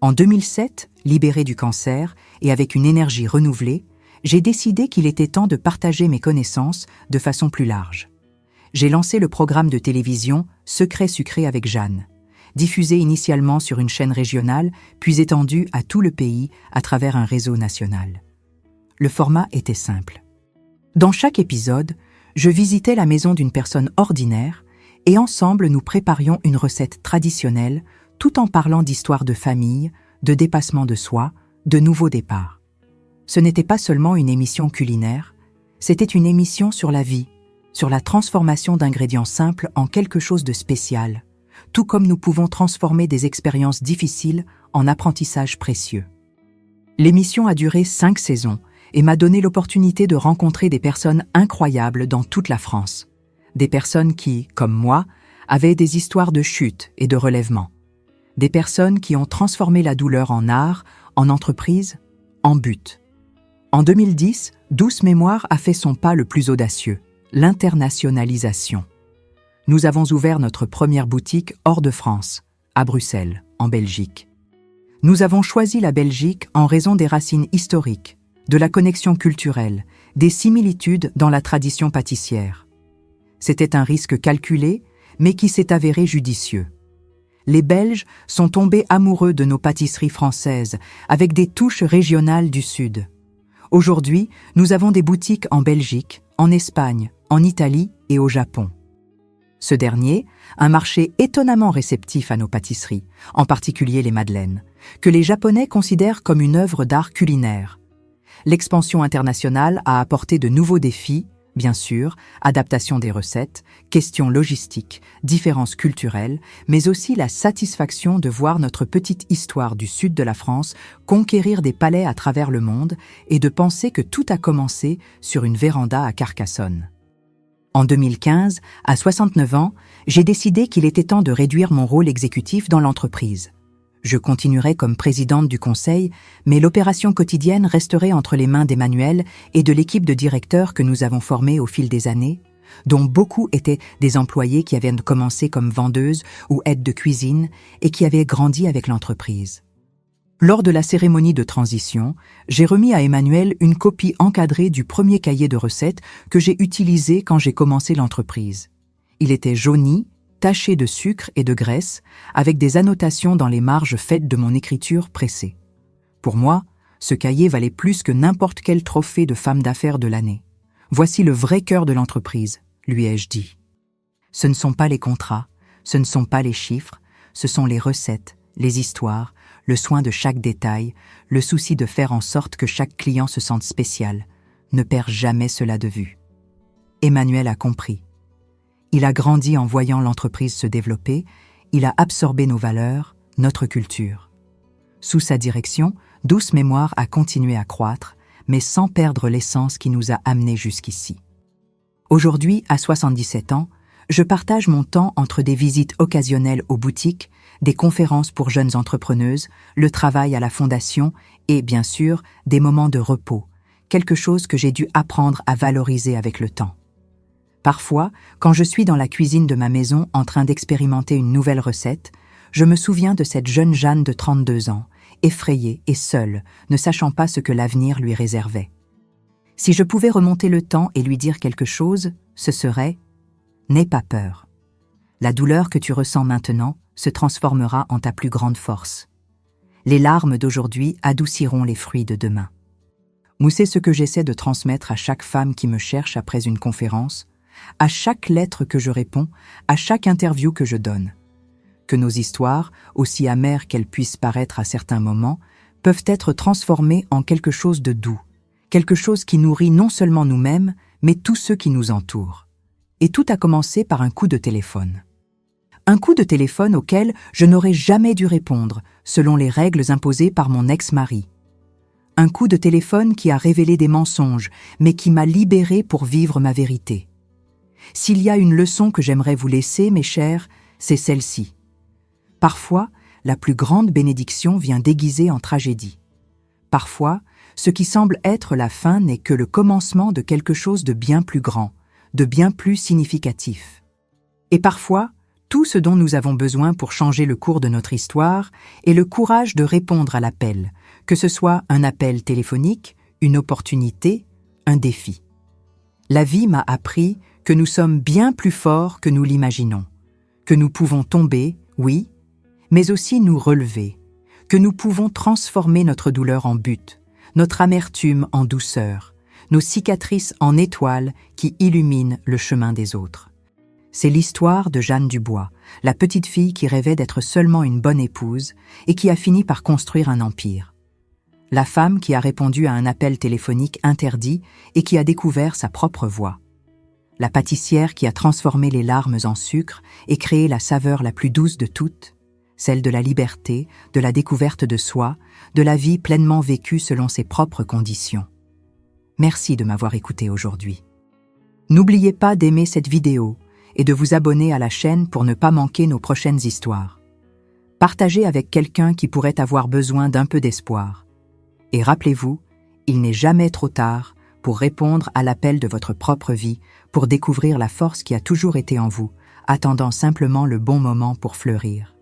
En 2007, libéré du cancer et avec une énergie renouvelée, j'ai décidé qu'il était temps de partager mes connaissances de façon plus large. J'ai lancé le programme de télévision Secret sucré avec Jeanne, diffusé initialement sur une chaîne régionale, puis étendu à tout le pays à travers un réseau national. Le format était simple. Dans chaque épisode, je visitais la maison d'une personne ordinaire et ensemble nous préparions une recette traditionnelle tout en parlant d'histoire de famille, de dépassement de soi, de nouveaux départs. Ce n'était pas seulement une émission culinaire, c'était une émission sur la vie, sur la transformation d'ingrédients simples en quelque chose de spécial, tout comme nous pouvons transformer des expériences difficiles en apprentissages précieux. L'émission a duré 5 saisons et m'a donné l'opportunité de rencontrer des personnes incroyables dans toute la France. Des personnes qui, comme moi, avaient des histoires de chute et de relèvement. Des personnes qui ont transformé la douleur en art, en entreprise, en but. En 2010, Douce Mémoire a fait son pas le plus audacieux, l'internationalisation. Nous avons ouvert notre première boutique hors de France, à Bruxelles, en Belgique. Nous avons choisi la Belgique en raison des racines historiques, de la connexion culturelle, des similitudes dans la tradition pâtissière. C'était un risque calculé, mais qui s'est avéré judicieux. Les Belges sont tombés amoureux de nos pâtisseries françaises, avec des touches régionales du Sud. Aujourd'hui, nous avons des boutiques en Belgique, en Espagne, en Italie et au Japon. Ce dernier, un marché étonnamment réceptif à nos pâtisseries, en particulier les madeleines, que les Japonais considèrent comme une œuvre d'art culinaire. L'expansion internationale a apporté de nouveaux défis, bien sûr, adaptation des recettes, questions logistiques, différences culturelles, mais aussi la satisfaction de voir notre petite histoire du sud de la France conquérir des palais à travers le monde et de penser que tout a commencé sur une véranda à Carcassonne. En 2015, à 69 ans, j'ai décidé qu'il était temps de réduire mon rôle exécutif dans l'entreprise. Je continuerai comme présidente du conseil, mais l'opération quotidienne resterait entre les mains d'Emmanuel et de l'équipe de directeurs que nous avons formée au fil des années, dont beaucoup étaient des employés qui avaient commencé comme vendeuses ou aides de cuisine et qui avaient grandi avec l'entreprise. Lors de la cérémonie de transition, j'ai remis à Emmanuel une copie encadrée du premier cahier de recettes que j'ai utilisé quand j'ai commencé l'entreprise. Il était jauni, taché de sucre et de graisse, avec des annotations dans les marges faites de mon écriture pressée. Pour moi, ce cahier valait plus que n'importe quel trophée de femme d'affaires de l'année. Voici le vrai cœur de l'entreprise, lui ai-je dit. Ce ne sont pas les contrats, ce ne sont pas les chiffres, ce sont les recettes, les histoires, le soin de chaque détail, le souci de faire en sorte que chaque client se sente spécial. Ne perds jamais cela de vue. Emmanuel a compris. Il a grandi en voyant l'entreprise se développer, il a absorbé nos valeurs, notre culture. Sous sa direction, Douce Mémoire a continué à croître, mais sans perdre l'essence qui nous a amenés jusqu'ici. Aujourd'hui, à 77 ans, je partage mon temps entre des visites occasionnelles aux boutiques, des conférences pour jeunes entrepreneuses, le travail à la fondation et, bien sûr, des moments de repos, quelque chose que j'ai dû apprendre à valoriser avec le temps. Parfois, quand je suis dans la cuisine de ma maison en train d'expérimenter une nouvelle recette, je me souviens de cette jeune Jeanne de 32 ans, effrayée et seule, ne sachant pas ce que l'avenir lui réservait. Si je pouvais remonter le temps et lui dire quelque chose, ce serait « N'aie pas peur. La douleur que tu ressens maintenant se transformera en ta plus grande force. Les larmes d'aujourd'hui adouciront les fruits de demain. » C'est ce que j'essaie de transmettre à chaque femme qui me cherche après une conférence, à chaque lettre que je réponds, à chaque interview que je donne. Que nos histoires, aussi amères qu'elles puissent paraître à certains moments, peuvent être transformées en quelque chose de doux, quelque chose qui nourrit non seulement nous-mêmes, mais tous ceux qui nous entourent. Et tout a commencé par un coup de téléphone. Un coup de téléphone auquel je n'aurais jamais dû répondre, selon les règles imposées par mon ex-mari. Un coup de téléphone qui a révélé des mensonges, mais qui m'a libérée pour vivre ma vérité. S'il y a une leçon que j'aimerais vous laisser, mes chers, c'est celle-ci. Parfois, la plus grande bénédiction vient déguisée en tragédie. Parfois, ce qui semble être la fin n'est que le commencement de quelque chose de bien plus grand, de bien plus significatif. Et parfois, tout ce dont nous avons besoin pour changer le cours de notre histoire est le courage de répondre à l'appel, que ce soit un appel téléphonique, une opportunité, un défi. La vie m'a appris que nous sommes bien plus forts que nous l'imaginons, que nous pouvons tomber, oui, mais aussi nous relever, que nous pouvons transformer notre douleur en but, notre amertume en douceur, nos cicatrices en étoiles qui illuminent le chemin des autres. C'est l'histoire de Jeanne Dubois, la petite fille qui rêvait d'être seulement une bonne épouse et qui a fini par construire un empire. La femme qui a répondu à un appel téléphonique interdit et qui a découvert sa propre voix. La pâtissière qui a transformé les larmes en sucre et créé la saveur la plus douce de toutes, celle de la liberté, de la découverte de soi, de la vie pleinement vécue selon ses propres conditions. Merci de m'avoir écouté aujourd'hui. N'oubliez pas d'aimer cette vidéo et de vous abonner à la chaîne pour ne pas manquer nos prochaines histoires. Partagez avec quelqu'un qui pourrait avoir besoin d'un peu d'espoir. Et rappelez-vous, il n'est jamais trop tard pour répondre à l'appel de votre propre vie, pour découvrir la force qui a toujours été en vous, attendant simplement le bon moment pour fleurir.